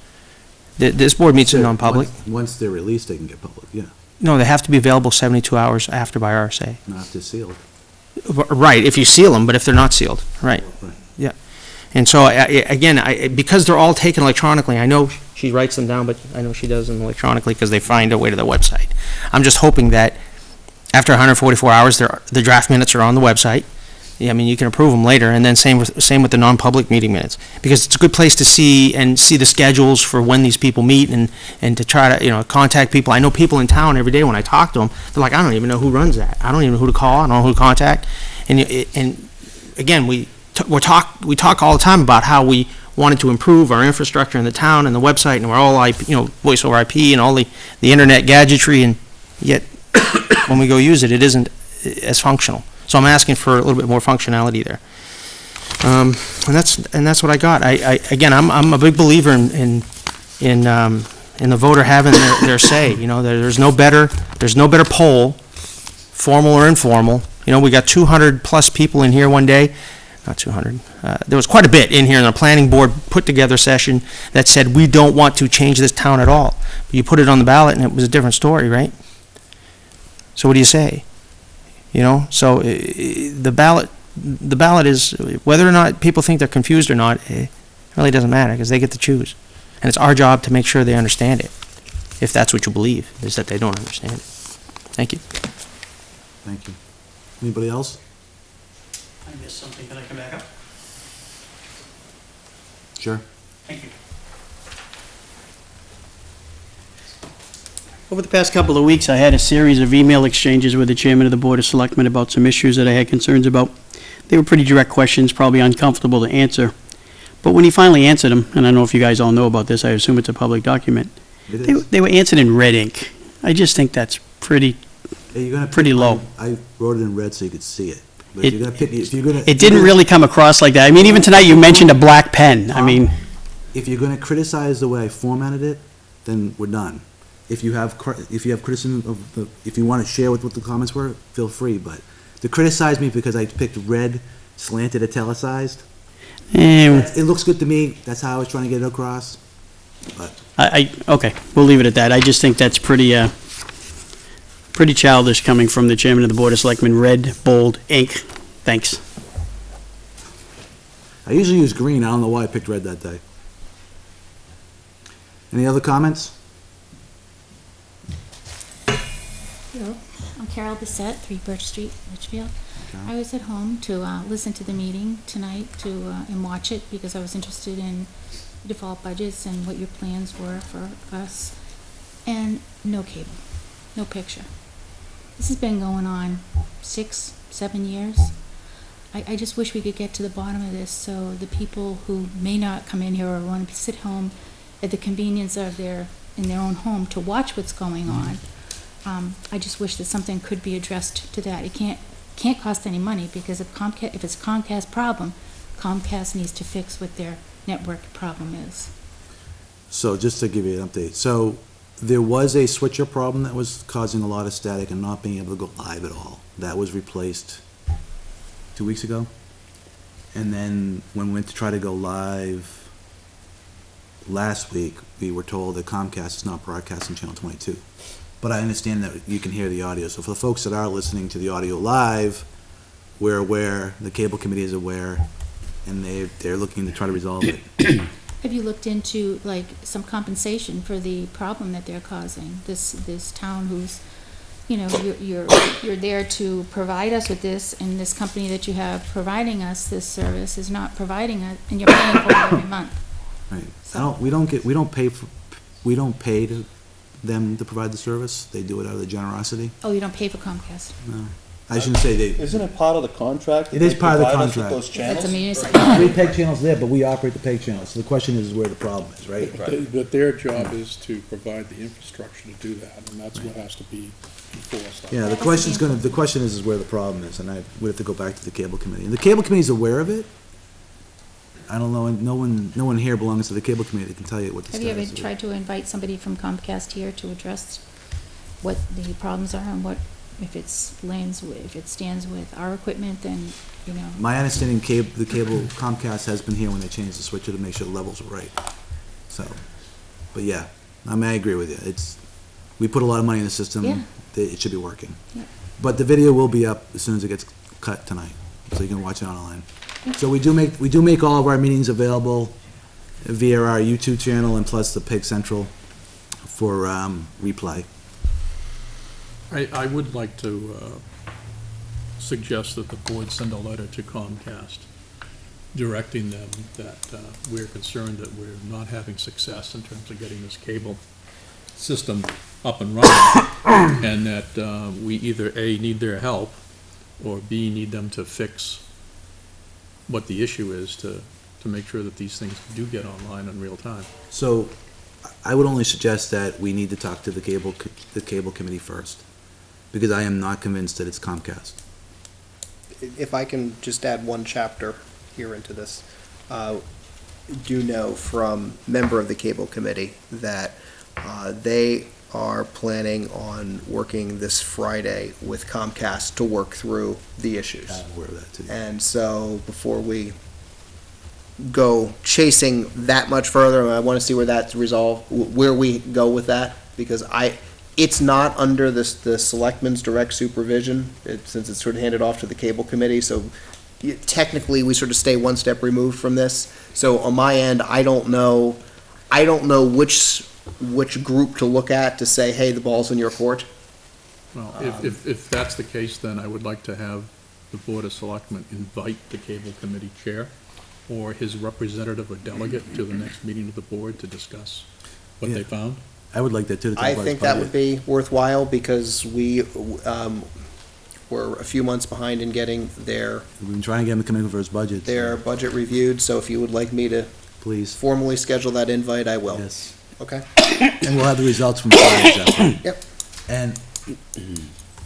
This board meets in non-public. Once they're released, they can get public, yeah, No, they have to be available 72 hours after by RSA. not if they're sealed. Right, if you seal them, but if they're not sealed, right. Right. Yeah. And so, because they're all taken electronically, I know she writes them down, but I know she does them electronically because they find a way to the website. I'm just hoping that after 144 hours, the draft minutes are on the website. Yeah, you can approve them later, and then same with the non-public meeting minutes, because it's a good place to see the schedules for when these people meet and to try to contact people. I know people in town every day when I talk to them, they're like, I don't even know who runs that. I don't even know who to call. I don't know who to contact. And again, we talk all the time about how we wanted to improve our infrastructure in the town and the website, and we're all voice over IP and all the internet gadgetry, and yet when we go use it, it isn't as functional. So I'm asking for a little bit more functionality there. And that's what I got. I'm a big believer in the voter having their say. There's no better poll, formal or informal. We got 200 plus people in here one day. Not 200. There was quite a bit in here in the planning board put together session that said we don't want to change this town at all. But you put it on the ballot and it was a different story, right? So what do you say? So the ballot is, whether or not people think they're confused or not, it really doesn't matter, because they get to choose. And it's our job to make sure they understand it, if that's what you believe, is that they don't understand it. Thank you. Thank you. Anybody else? I missed something, can I come back up? Sure. Thank you. Over the past couple of weeks, I had a series of email exchanges with the chairman of the Board of Selectmen about some issues that I had concerns about. They were pretty direct questions, probably uncomfortable to answer. But when he finally answered them, and I don't know if you guys all know about this, I assume it's a public document, they were answered in red ink. I just think that's pretty low. I wrote it in red so you could see it. But It- if you're gonna pick, if you're gonna. It didn't really come across like that. Even tonight you mentioned a black pen. If you're gonna criticize the way I formatted it, then we're done. If you have criticism if you wanna share what the comments were, feel free, but to criticize me because I picked red, slanted, italicized, it looks good to me, that's how I was trying to get it across, but. Okay, we'll leave it at that. I just think that's pretty childish coming from the chairman of the Board of Selectmen. Red, bold, ink. Thanks. I usually use green, I don't know why I picked red that day. Any other comments? Hello, I'm Carol Bissett, 3 Birch Street, Litchfield. Okay. I was at home to listen to the meeting tonight and watch it because I was interested in default budgets and what your plans were for us. And no cable, no picture. This has been going on 6, 7 years. I just wish we could get to the bottom of this so the people who may not come in here or want to sit home at the convenience of in their own home to watch what's going on. I just wish that something could be addressed to that. It can't cost any money because if it's Comcast problem, Comcast needs to fix what their network problem is. So just to give you an update, so there was a switcher problem that was causing a lot of static and not being able to go live at all. That was replaced 2 weeks ago. And then when we went to try to go live last week, we were told that Comcast is not broadcasting channel 22. But I understand that you can hear the audio. So for the folks that are listening to the audio live, we're aware, the cable committee is aware, and they're looking to try to resolve it. Have you looked into like some compensation for the problem that they're causing? This town who's, you're there to provide us with this, and this company that you have providing us this service is not providing it, and you're paying for it every month. Right. We don't pay to them to provide the service. They do it out of the generosity. Oh, you don't pay for Comcast? No. I shouldn't say they. Isn't it part of the contract? It is part of the Provide us with contract. those channels? That's a municipality. We peg channels there, but we operate the peg channels. So the question is where the problem is, right? But their job is to provide the infrastructure to do that, and that's what has to be enforced. Yeah, the question is where the problem is, and we have to go back to the cable committee. And the cable committee's aware of it. I don't know, no one here belongs to the cable committee that can tell you what the Have you status ever is. tried to invite somebody from Comcast here to address what the problems are and what, if it stands with our equipment, then, My understanding, the cable Comcast has been here when they changed the switcher to make sure the levels were right. So, but yeah, I agree with you. We put a lot of money in the system. Yeah. It should be working. Yeah. But the video will be up as soon as it gets cut tonight, so you can watch it online. So we do make all of our meetings available via our YouTube channel and plus the Pig Central for replay. I would like to suggest that the board send a letter to Comcast directing them that we're concerned that we're not having success in terms of getting this cable system up and running, and that we either A, need their help, or B, need them to fix what the issue is to make sure that these things do get online in real time. So I would only suggest that we need to talk to the cable committee first, because I am not convinced that it's Comcast. If I can just add one chapter here into this, do know from member of the cable committee that they are planning on working this Friday with Comcast to work through the issues. I'm aware of that too. And so before we go chasing that much further, I want to see where that's resolved, where we go with that, because it's not under the selectmen's direct supervision, since it's sort of handed off to the cable committee, so technically we sort of stay one step removed from this. So on my end, I don't know which group to look at to say, hey, the ball's in your court. Well, if that's the case, then I would like to have the Board of Selectmen invite the cable committee chair or his representative or delegate to the next meeting of the board to discuss what they found. I would like that too. I think that would be worthwhile, because we were a few months behind in getting their We've been trying to get him to come in for his budget. budget reviewed, so if you would like me to Please. formally schedule that invite, I will. Yes. Okay? And we'll have the results from Friday's effort. Yep. And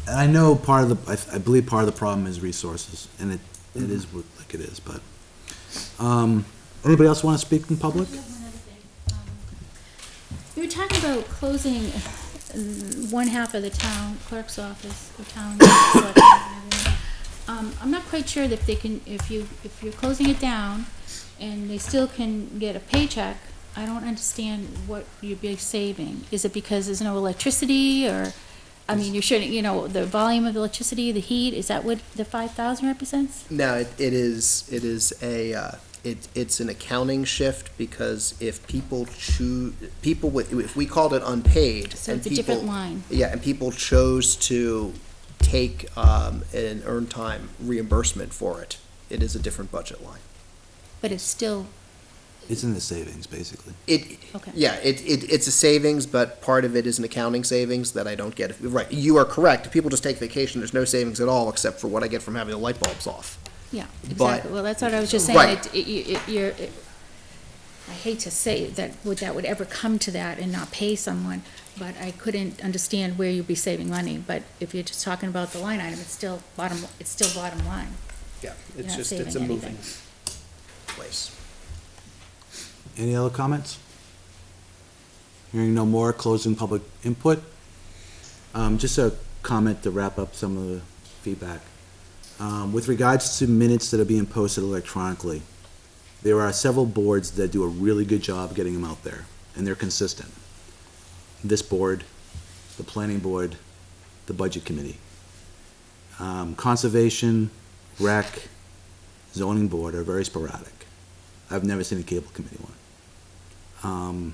I know I believe part of the problem is resources, and it is like it is, but, anybody else want to speak in public? I have one other thing. We were talking about closing one half of the town clerk's office, or town clerk and everything. I'm not quite sure that they can, if you're closing it down and they still can get a paycheck, I don't understand what you'd be saving. Is it because there's no electricity, or, I mean, you're shooting, the volume of electricity, the heat, is that what the 5,000 represents? No, it is it's an accounting shift, because if people choose, if we called it unpaid. So and it's a different people- line. Yeah, and people chose to take an earned time reimbursement for it, it is a different budget line. But it's still, It's in the savings, basically. okay. Yeah, it's a savings, but part of it is an accounting savings that I don't get. Right, you are correct. If people just take vacation, there's no savings at all, except for what I get from having the light bulbs off. Yeah, But- exactly. Well, that's what I was just saying. Right. I hate to say that would ever come to that and not pay someone, but I couldn't understand where you'd be saving money. But if you're just talking about the line item, it's still bottom line. Yeah, You're it's not just, it's a saving moving anything. place. Any other comments? Hearing no more, closing public input. Just a comment to wrap up some of the feedback. With regards to minutes that are being posted electronically, there are several boards that do a really good job getting them out there, and they're consistent. This board, the planning board, the budget committee. Conservation, rec, zoning board are very sporadic. I've never seen a cable committee one.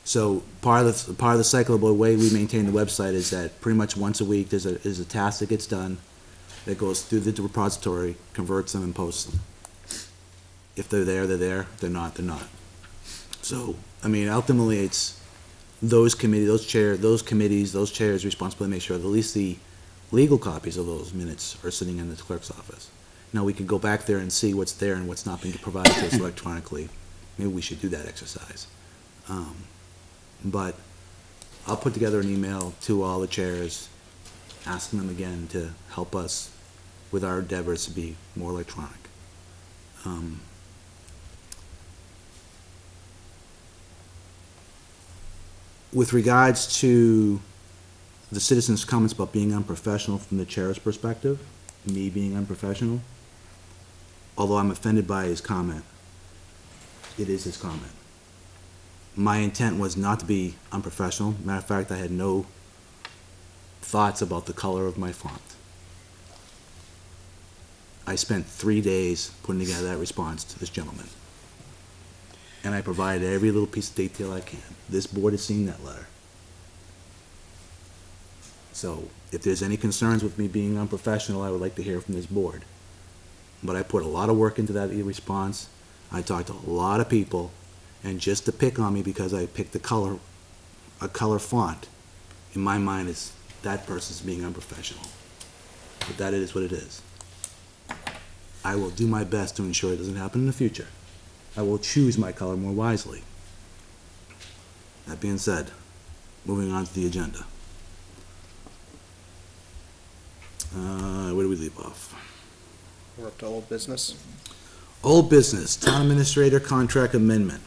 So part of the cycle of the way we maintain the website is that pretty much once a week there's a task that gets done that goes through the repository, converts them and posts them. If they're there, they're there. If they're not, they're not. So, I mean, ultimately it's those committees, those chairs responsible to make sure that at least the legal copies of those minutes are sitting in the clerk's office. Now, we can go back there and see what's there and what's not being provided to us electronically. Maybe we should do that exercise. But I'll put together an email to all the chairs, asking them again to help us with our endeavors to be more electronic. With regards to the citizens' comments about being unprofessional from the chair's perspective, me being unprofessional, although I'm offended by his comment, it is his comment. My intent was not to be unprofessional. Matter of fact, I had no thoughts about the color of my font. I spent 3 days putting together that response to this gentleman. And I provided every little piece of detail I can. This board has seen that letter. So if there's any concerns with me being unprofessional, I would like to hear from this board. But I put a lot of work into that response. I talked to a lot of people, and just to pick on me because I picked a color font, in my mind, is that person's being unprofessional. But that is what it is. I will do my best to ensure it doesn't happen in the future. I will choose my color more wisely. That being said, moving on to the agenda. Where do we leave off? We're up to old business. Old business, town administrator contract amendment.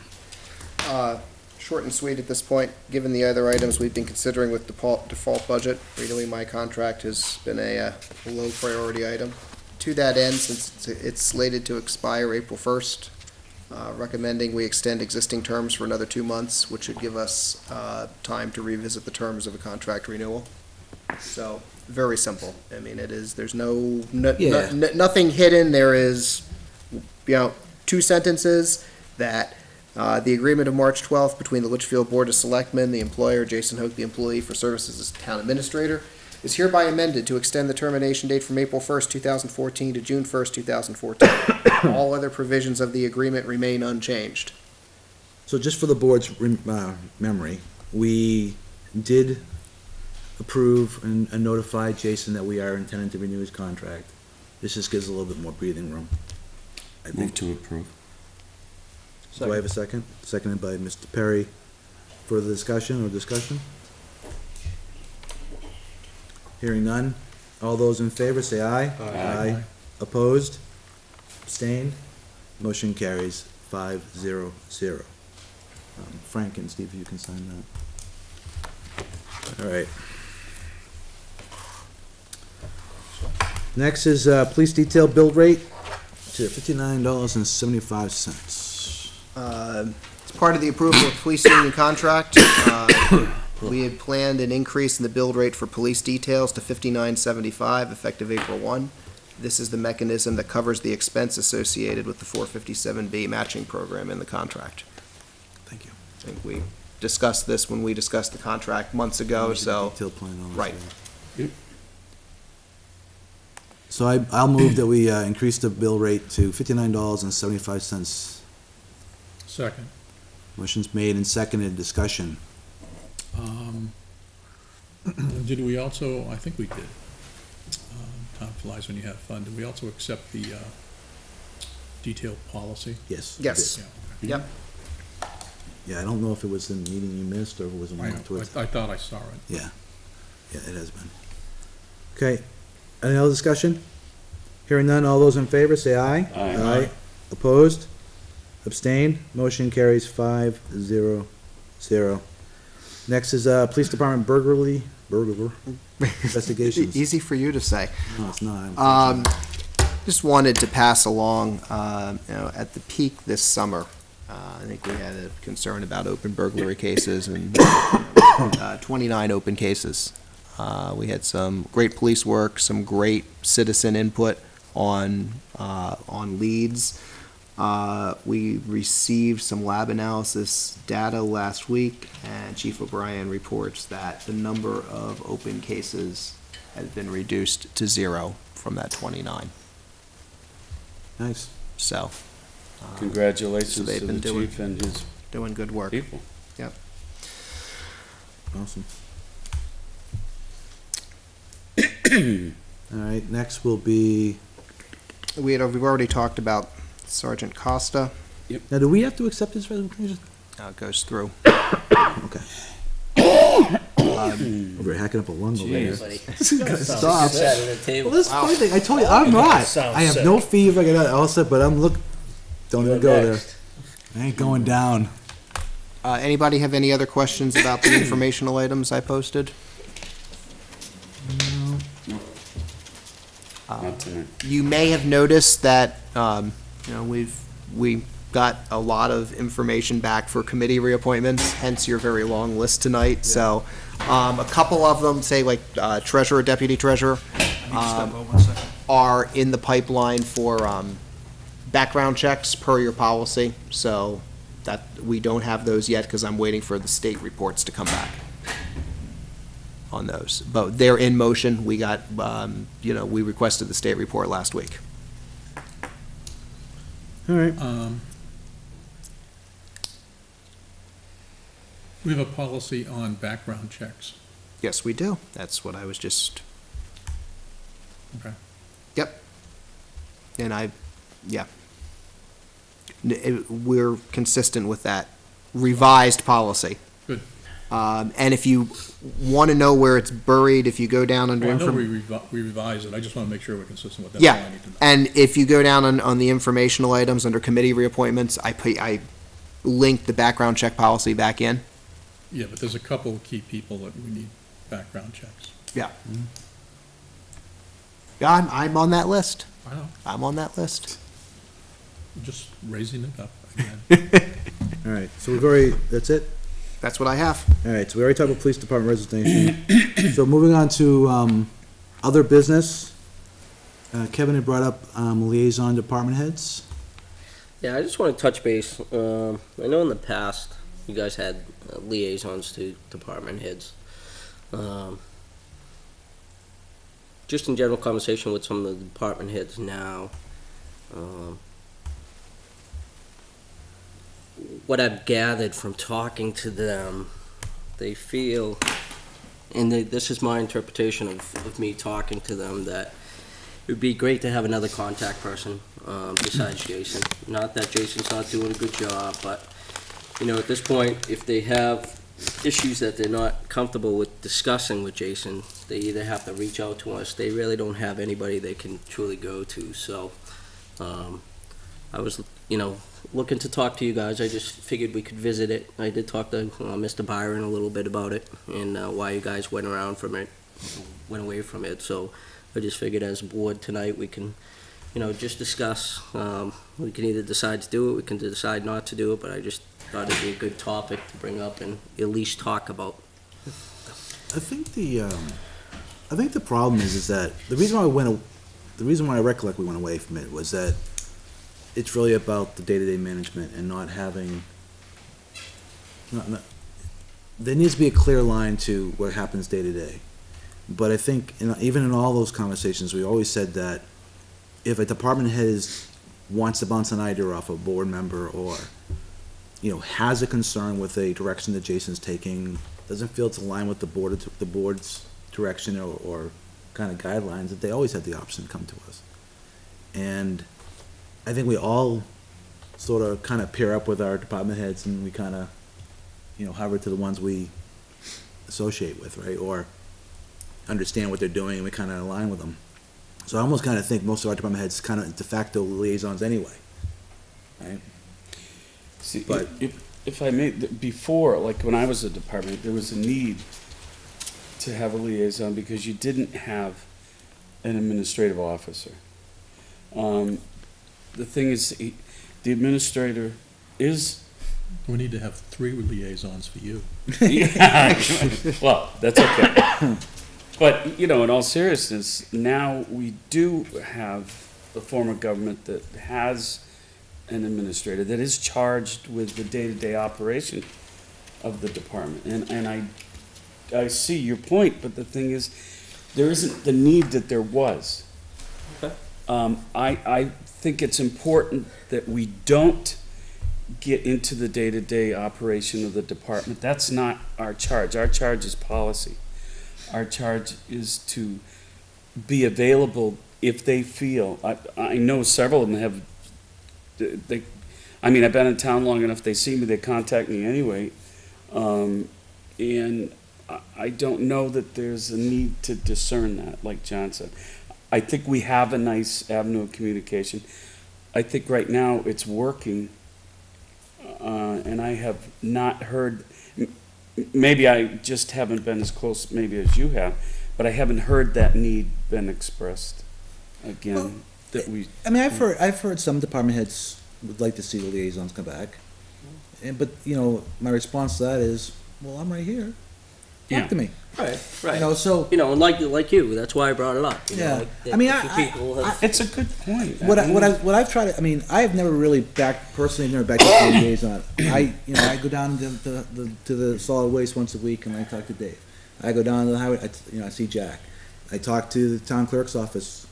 Short and sweet at this point, given the other items we've been considering with default budget, renewing my contract has been a low priority item. To that end, since it's slated to expire April 1st, recommending we extend existing terms for another 2 months, which should give us time to revisit the terms of a contract renewal. So, very simple. I mean, it is, there's nothing hidden. There is, 2 sentences that the agreement of March 12th between the Litchfield Board of Selectmen, the employer, Jason Hoke, the employee for services as town administrator, is hereby amended to extend the termination date from April 1st, 2014 to June 1st, 2014. All other provisions of the agreement remain unchanged. So just for the board's memory, we did approve and notify Jason that we are intending to renew his contract. This just gives a little bit more breathing room. I Move think. to approve. Do I have a second? Seconded by Mr. Perry. Further discussion? Hearing none. All those in favor say aye. Aye. Opposed? Abstained? Motion carries 5-0-0. Frank and Steve, you can sign that. All right. Next is police detail build rate to $59.75. As part of the approval of police union contract, we had planned an increase in the build rate for police details to $59.75 effective April 1. This is the mechanism that covers the expense associated with the 457B matching program in the contract. Thank you. I think we discussed this when we discussed the contract months ago, so. Detailed plan on this, Right. yeah. So I'll move that we increase the bill rate to $59.75. Second. Motion's made and seconded, discussion. Did we also, I think we did, time flies when you have fun, did we also accept the detailed policy? Yes. Yes. Yeah, Yep. Yeah, I don't know if it was the meeting you missed or if it was the okay. one towards. I thought I saw it. Yeah, yeah, it has been. Okay, any other discussion? Hearing none, all those in favor, say aye. Aye. Opposed? Abstained? Motion carries 5-0-0. Next is, Police Department burglar investigations. Easy for you to say. No, it's not. Just wanted to pass along, at the peak this summer, I think we had a concern about open burglary cases and 29 open cases. We had some great police work, some great citizen input on leads. We received some lab analysis data last week, and Chief O'Brien reports that the number of open cases has been reduced to 0 from that 29. Nice. So, Congratulations So they've to been the doing- chief and his doing good work. people. Awesome. All right, next will be, We've already talked about Sergeant Costa. now, do we have to accept this resignation? It goes through. Okay. We're hacking up a lung over here. Stop. Sat at the table. Well, this is the funny thing, I told you, I'm not. Sounds I have sick. no fever, I got all set, but I'm don't even go there. next. I ain't going down. Anybody have any other questions about the informational items I posted? Not tonight. You may have noticed that, we got a lot of information back for committee reappointments, hence your very long list tonight. So, a couple of them, say like treasurer, deputy treasurer, are in the pipeline for background checks per your policy. So that, we don't have those yet because I'm waiting for the state reports to come back on those. But they're in motion. We got, we requested the state report last week. All right. We have a policy on background checks. Yes, we do. That's what I was just. Okay. Yep. And we're consistent with that revised policy. Good. And if you want to know where it's buried, if you go down under. Well, I know we revised it, I just want to make sure we're consistent with that. Yeah, and if you go down on the informational items under committee reappointments, I linked the background check policy back in. Yeah, but there's a couple of key people that we need background checks. Yeah. Yeah, I'm on that list. I know, I'm on that list. I'm just raising it up again. All right, so we've already, that's it? That's what I have. All right, so we already talked about police department resignation. So moving on to other business. Kevin had brought up liaison department heads. Yeah, I just want to touch base. I know in the past, you guys had liaisons to department heads. Just in general conversation with some of the department heads now, what I've gathered from talking to them, they feel, and this is my interpretation of me talking to them, that it would be great to have another contact person besides Jason. Not that Jason's not doing a good job, but, at this point, if they have issues that they're not comfortable with discussing with Jason, they either have to reach out to us. They really don't have anybody they can truly go to. So I was, looking to talk to you guys. I just figured we could visit it. I did talk to Mr. Byron a little bit about it and why you guys went away from it. So I just figured as a board tonight we can, just discuss. We can either decide to do it, we can decide not to do it, but I just thought it'd be a good topic to bring up and at least talk about. I think the problem is that the reason why we went the reason why I recollect we went away from it was that it's really about the day-to-day management and not having, there needs to be a clear line to what happens day-to-day. But I think, even in all those conversations, we always said that if a department head wants to bounce an idea off a board member or, has a concern with a direction that Jason's taking, doesn't feel it's aligned with the board's direction or kind of guidelines, that they always had the option to come to us. And I think we all sort of kind of pair up with our department heads and we kind of, hover to the ones we associate with, right? Or understand what they're doing and we kind of align with them. So I almost kind of think most of our department heads kind of de facto liaisons anyway, right? See, But- if I may, before, like when I was a department, there was a need to have a liaison because you didn't have an administrative officer. The thing is, the administrator is, We need to have 3 liaisons for you. well, that's okay. But, in all seriousness, now we do have a form of government that has an administrator that is charged with the day-to-day operation of the department. And I see your point, but the thing is, there isn't the need that there was. Okay. I think it's important that we don't get into the day-to-day operation of the department. That's not our charge. Our charge is policy. Our charge is to be available if they feel. I know several of them have. I've been in town long enough. They see me, they contact me anyway, and I don't know that there's a need to discern that, like John said. I think we have a nice avenue of communication. I think right now it's working, and I have not heard. Maybe I just haven't been as close, maybe as you have, but I haven't heard that need been expressed again. Well, that we. I've heard some department heads would like to see the liaisons come back. But, my response to that is, well, I'm right here. Talk to me. Right. So. And like you, that's why I brought it up. Yeah. People have. It's a good point. What I've tried to, I've never really backed up a liaison. I go down to the solid waste once a week and I talk to Dave. I go down to the highway, I see Jack. I talk to the town clerk's office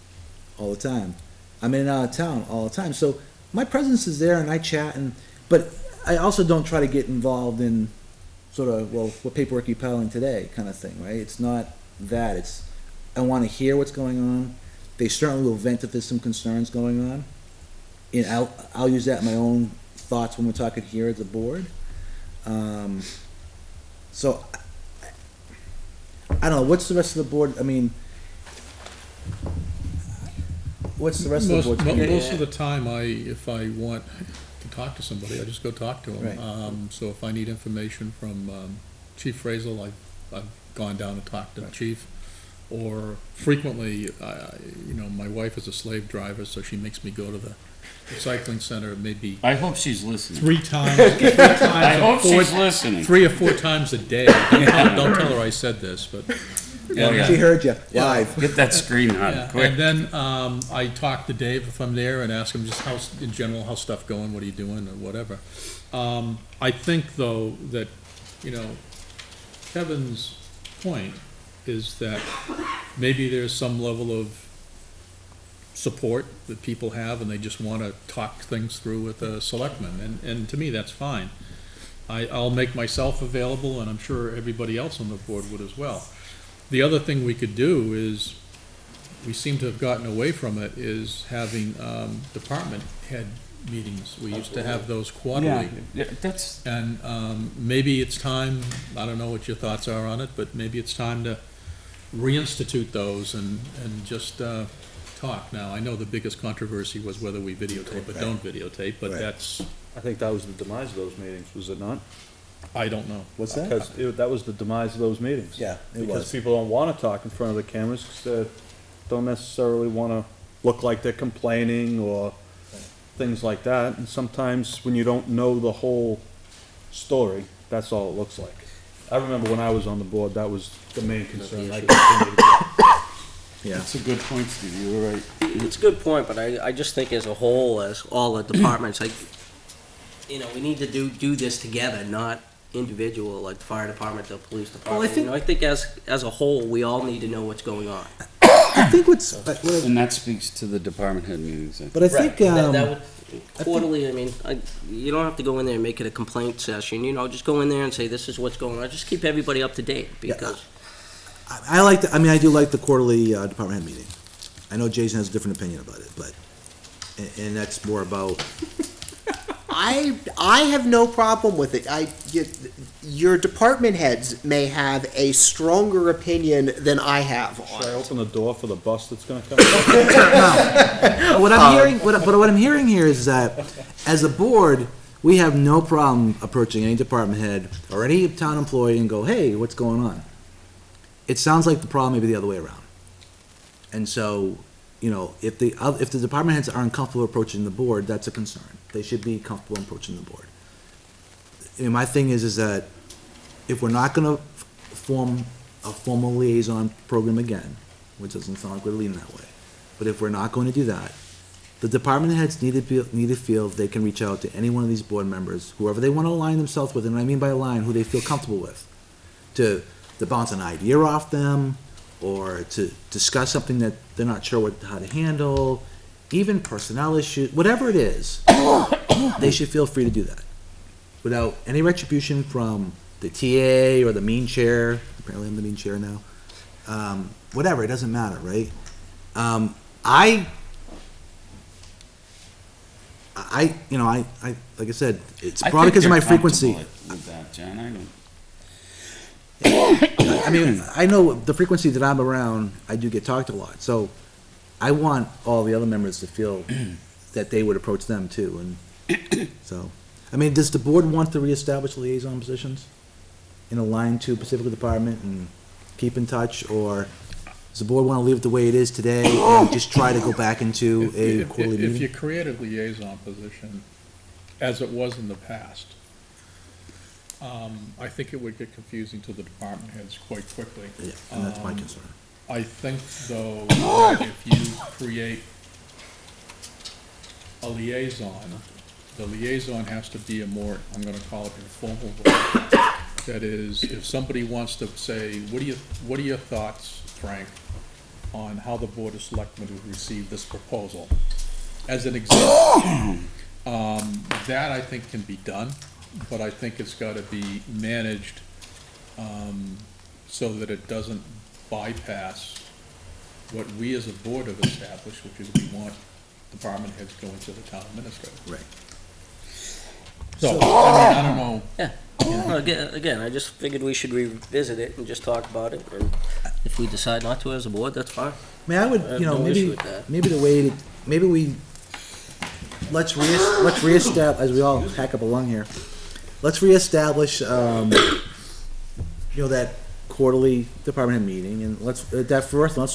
all the time. I'm in and out of town all the time. So my presence is there and I chat but I also don't try to get involved in sort of, well, what paperwork are you piling today kind of thing, right? It's not that. It's, I want to hear what's going on. They certainly will vent if there's some concerns going on. And I'll use that in my own thoughts when we're talking here as a board. So, I don't know, what's the rest of the board, what's the rest of the board? Most of the time, if I want to talk to somebody, I just go talk to them. Right. So if I need information from Chief Frazell, I've gone down and talked to the chief. Or frequently, my wife is a slave driver, so she makes me go to the recycling center maybe I hope she's listening. 3 times. I hope she's listening. 3 or 4 times a day. Don't tell her I said this, but. Yeah. She heard you, live. Get that screen on, Yeah, quick. and then I talk to Dave if I'm there and ask him just in general, how's stuff going, what are you doing, or whatever. I think, though, that, Kevin's point is that maybe there's some level of support that people have and they just want to talk things through with the selectmen, and to me, that's fine. I'll make myself available, and I'm sure everybody else on the board would as well. The other thing we could do is, we seem to have gotten away from it, is having department head meetings. We used to have those quarterly. Yeah, that's. And maybe it's time, I don't know what your thoughts are on it, but maybe it's time to reinstitute those and just talk. Now, I know the biggest controversy was whether we videotape or don't videotape, but Right. that's, I think that was the demise of those meetings, was it not? I don't know. What's that? Because that was the demise of those meetings. Yeah, it Because was. people don't want to talk in front of the cameras, because they don't necessarily want to look like they're complaining or things like that. And sometimes when you don't know the whole story, that's all it looks like. I remember when I was on the board, that was the main concern. I continued to get. Yeah. That's a good point, Steve, you were right. It's a good point, but I just think as a whole, as all the departments, like, we need to do this together, not individual, like the fire department, the police department. think- I think as a whole, we all need to know what's going on. I think what's, And that speaks to the department head meetings. but I think, That would, quarterly, you don't have to go in there and make it a complaint session, just go in there and say, this is what's going on, just keep everybody up to date, because. I do like the quarterly department head meeting. I know Jason has a different opinion about it, but, and that's more about, I have no problem with it. Your department heads may have a stronger opinion than I have on Should I it. open the door for the bus that's gonna come? what I'm hearing, what I'm hearing here is that, as a board, we have no problem approaching any department head or any town employee and go, hey, what's going on? It sounds like the problem may be the other way around. And so, if the department heads aren't comfortable approaching the board, that's a concern. They should be comfortable approaching the board. And my thing is that if we're not gonna form a formal liaison program again, which doesn't sound like we're leaning that way, but if we're not going to do that, the department heads need to feel they can reach out to any one of these board members, whoever they want to align themselves with, and I mean by align, who they feel comfortable with, to bounce an idea off them, or to discuss something that they're not sure how to handle, even personnel issues, whatever it is, they should feel free to do that, without any retribution from the TA or the mean chair. Apparently I'm the mean chair now. Whatever, it doesn't matter, right? Like I said, it's probably because of my frequency. With that, Jen, I don't. I know the frequency that I'm around, I do get talked a lot, so I want all the other members to feel that they would approach them too, and so, does the board want to reestablish liaison positions in a line to a specific department and keep in touch, or does the board want to leave it the way it is today and just try to go back into a quarterly meeting? If you create a liaison position, as it was in the past, I think it would get confusing to the department heads quite quickly. Yeah, and that's my concern. I think, though, that if you create a liaison, the liaison has to be a more, I'm gonna call it informal role. That is, if somebody wants to say, what are your thoughts, Frank, on how the Board of Selectmen would receive this proposal? As an example, that I think can be done, but I think it's gotta be managed, so that it doesn't bypass what we as a board have established, which is we want department heads going to the town administrator. Right. So, I don't know. Yeah. Well, again, I just figured we should revisit it and just talk about it, and if we decide not to as a board, that's fine. I would, I have no issue with that. let's reestablish, as we all hack up along here, let's reestablish, that quarterly department head meeting, and let's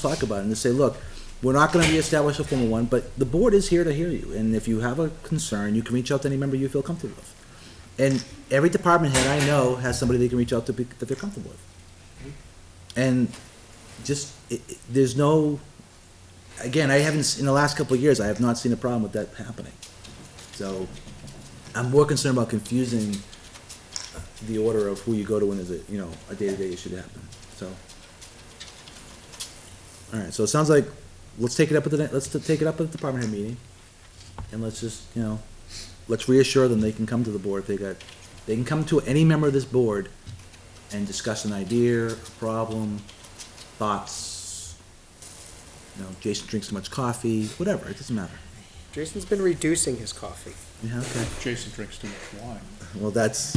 talk about it, and just say, look, we're not gonna reestablish a formal one, but the board is here to hear you, and if you have a concern, you can reach out to any member you feel comfortable with. And every department head I know has somebody they can reach out to that they're comfortable with. And just, there's no, again, in the last couple of years, I have not seen a problem with that happening. So, I'm more concerned about confusing the order of who you go to when there's a day-to-day issue to happen, so. All right, so it sounds like, let's take it up at the department head meeting, and let's just, let's reassure them they can come to the board, they can come to any member of this board and discuss an idea, a problem, thoughts, Jason drinks too much coffee, whatever, it doesn't matter. Jason's been reducing his coffee. Yeah, okay. Jason drinks too much wine. Well,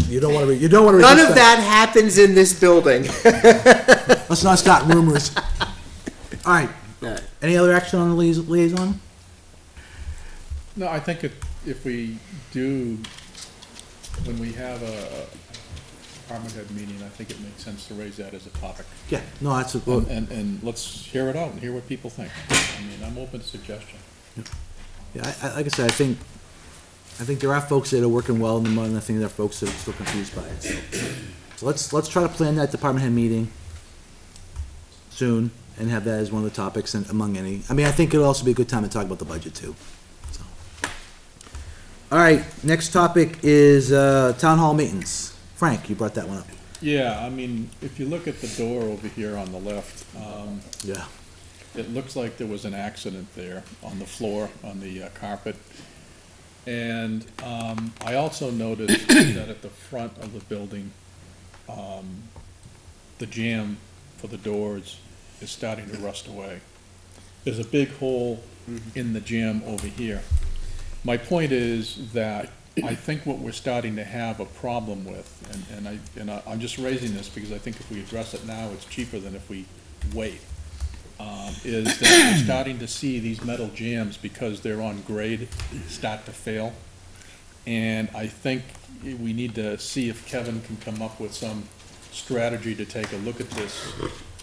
you don't want to. None of that happens in this building. Let's not start rumors. All right. All right. Any other action on the liaison? No, I think if we do, when we have a department head meeting, I think it makes sense to raise that as a topic. Yeah. No, that's a. And let's hear it out and hear what people think. I'm open to suggestion. Yeah, like I said, I think there are folks that are working well in the mud, and I think there are folks that are still confused by it. So let's try to plan that department head meeting soon, and have that as one of the topics and among any. I mean, I think it'll also be a good time to talk about the budget too. So. All right, next topic is town hall maintenance. Frank, you brought that one up. Yeah, I mean, if you look at the door over here on the left, Yeah. it looks like there was an accident there on the floor, on the carpet. And I also noticed that at the front of the building, the jamb for the doors is starting to rust away. There's a big hole in the jamb over here. My point is that I think what we're starting to have a problem with, and I'm just raising this because I think if we address it now, it's cheaper than if we wait, is that we're starting to see these metal jambs, because they're on grade, start to fail. And I think we need to see if Kevin can come up with some strategy to take a look at this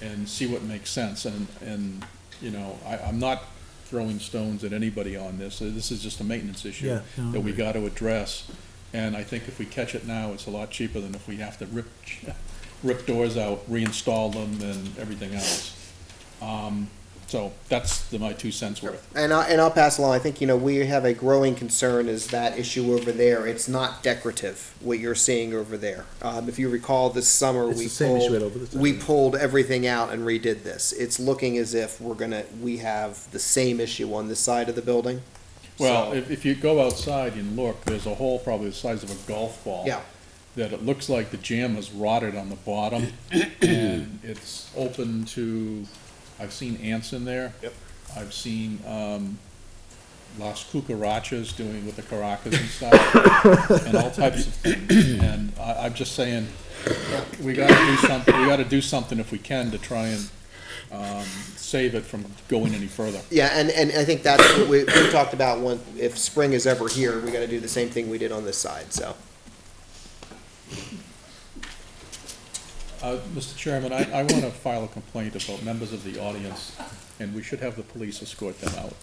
and see what makes sense. And you know, I'm not throwing stones at anybody on this. This is just a maintenance issue Yeah, no, I that we agree. got to address. And I think if we catch it now, it's a lot cheaper than if we have to rip doors out, reinstall them, and everything else. So that's my 2 cents worth. And I'll pass along, I think, you know, we have a growing concern is that issue over there. It's not decorative, what you're seeing over there. If you recall, this summer, It's the same issue we had over the we time. pulled everything out and redid this. It's looking as if we have the same issue on this side of the building. Well, So- if you go outside and look, there's a hole probably the size of a golf ball. Yeah. That it looks like the jamb has rotted on the bottom, and it's open to, I've seen ants in there. Yep. I've seen, Las Cucarachas doing with the caracas and stuff, and all types of things. And I'm just saying, we gotta do something if we can to try and, save it from going any further. Yeah, and I think that's what we talked about when, if spring is ever here, we gotta do the same thing we did on this side, so. Mr. Chairman, I want to file a complaint about members of the audience, and we should have the police escort them out.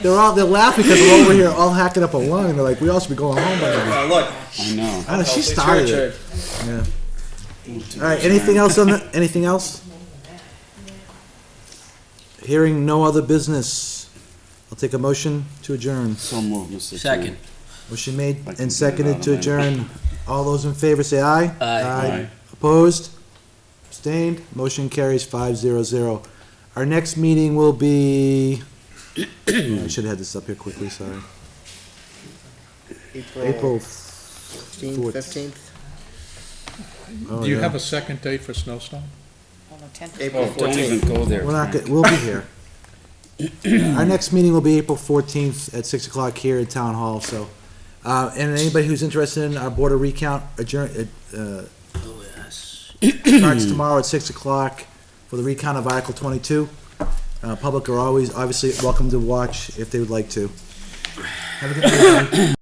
They're laughing because we're over here all hacking up a lung, and they're like, we all should be going home by now. Look, I know. I know, she started it. Yeah. All right, anything else anything else? Hearing no other business, I'll take a motion to adjourn. So moved, Mr. Chair. Second. Motion made I can and get seconded it to out of my adjourn. All those in favor say aye. Aye. Opposed? Abstained? Motion carries 5-0-0. Our next meeting will be, I should have had this up here quickly, sorry. April 15th, 4th. 15th? Oh, Do you yeah. have a second date for Snowstone? April Don't 14th. even go there. We're not, Frank. we'll be here. Our next meeting will be April 14th at 6 o'clock here at Town Hall, so. And anybody who's interested in our border recount Oh, yes. starts tomorrow at 6 o'clock for the recount of Article 22. Public are always, obviously, welcome to watch if they would like to. Have a good night, everybody.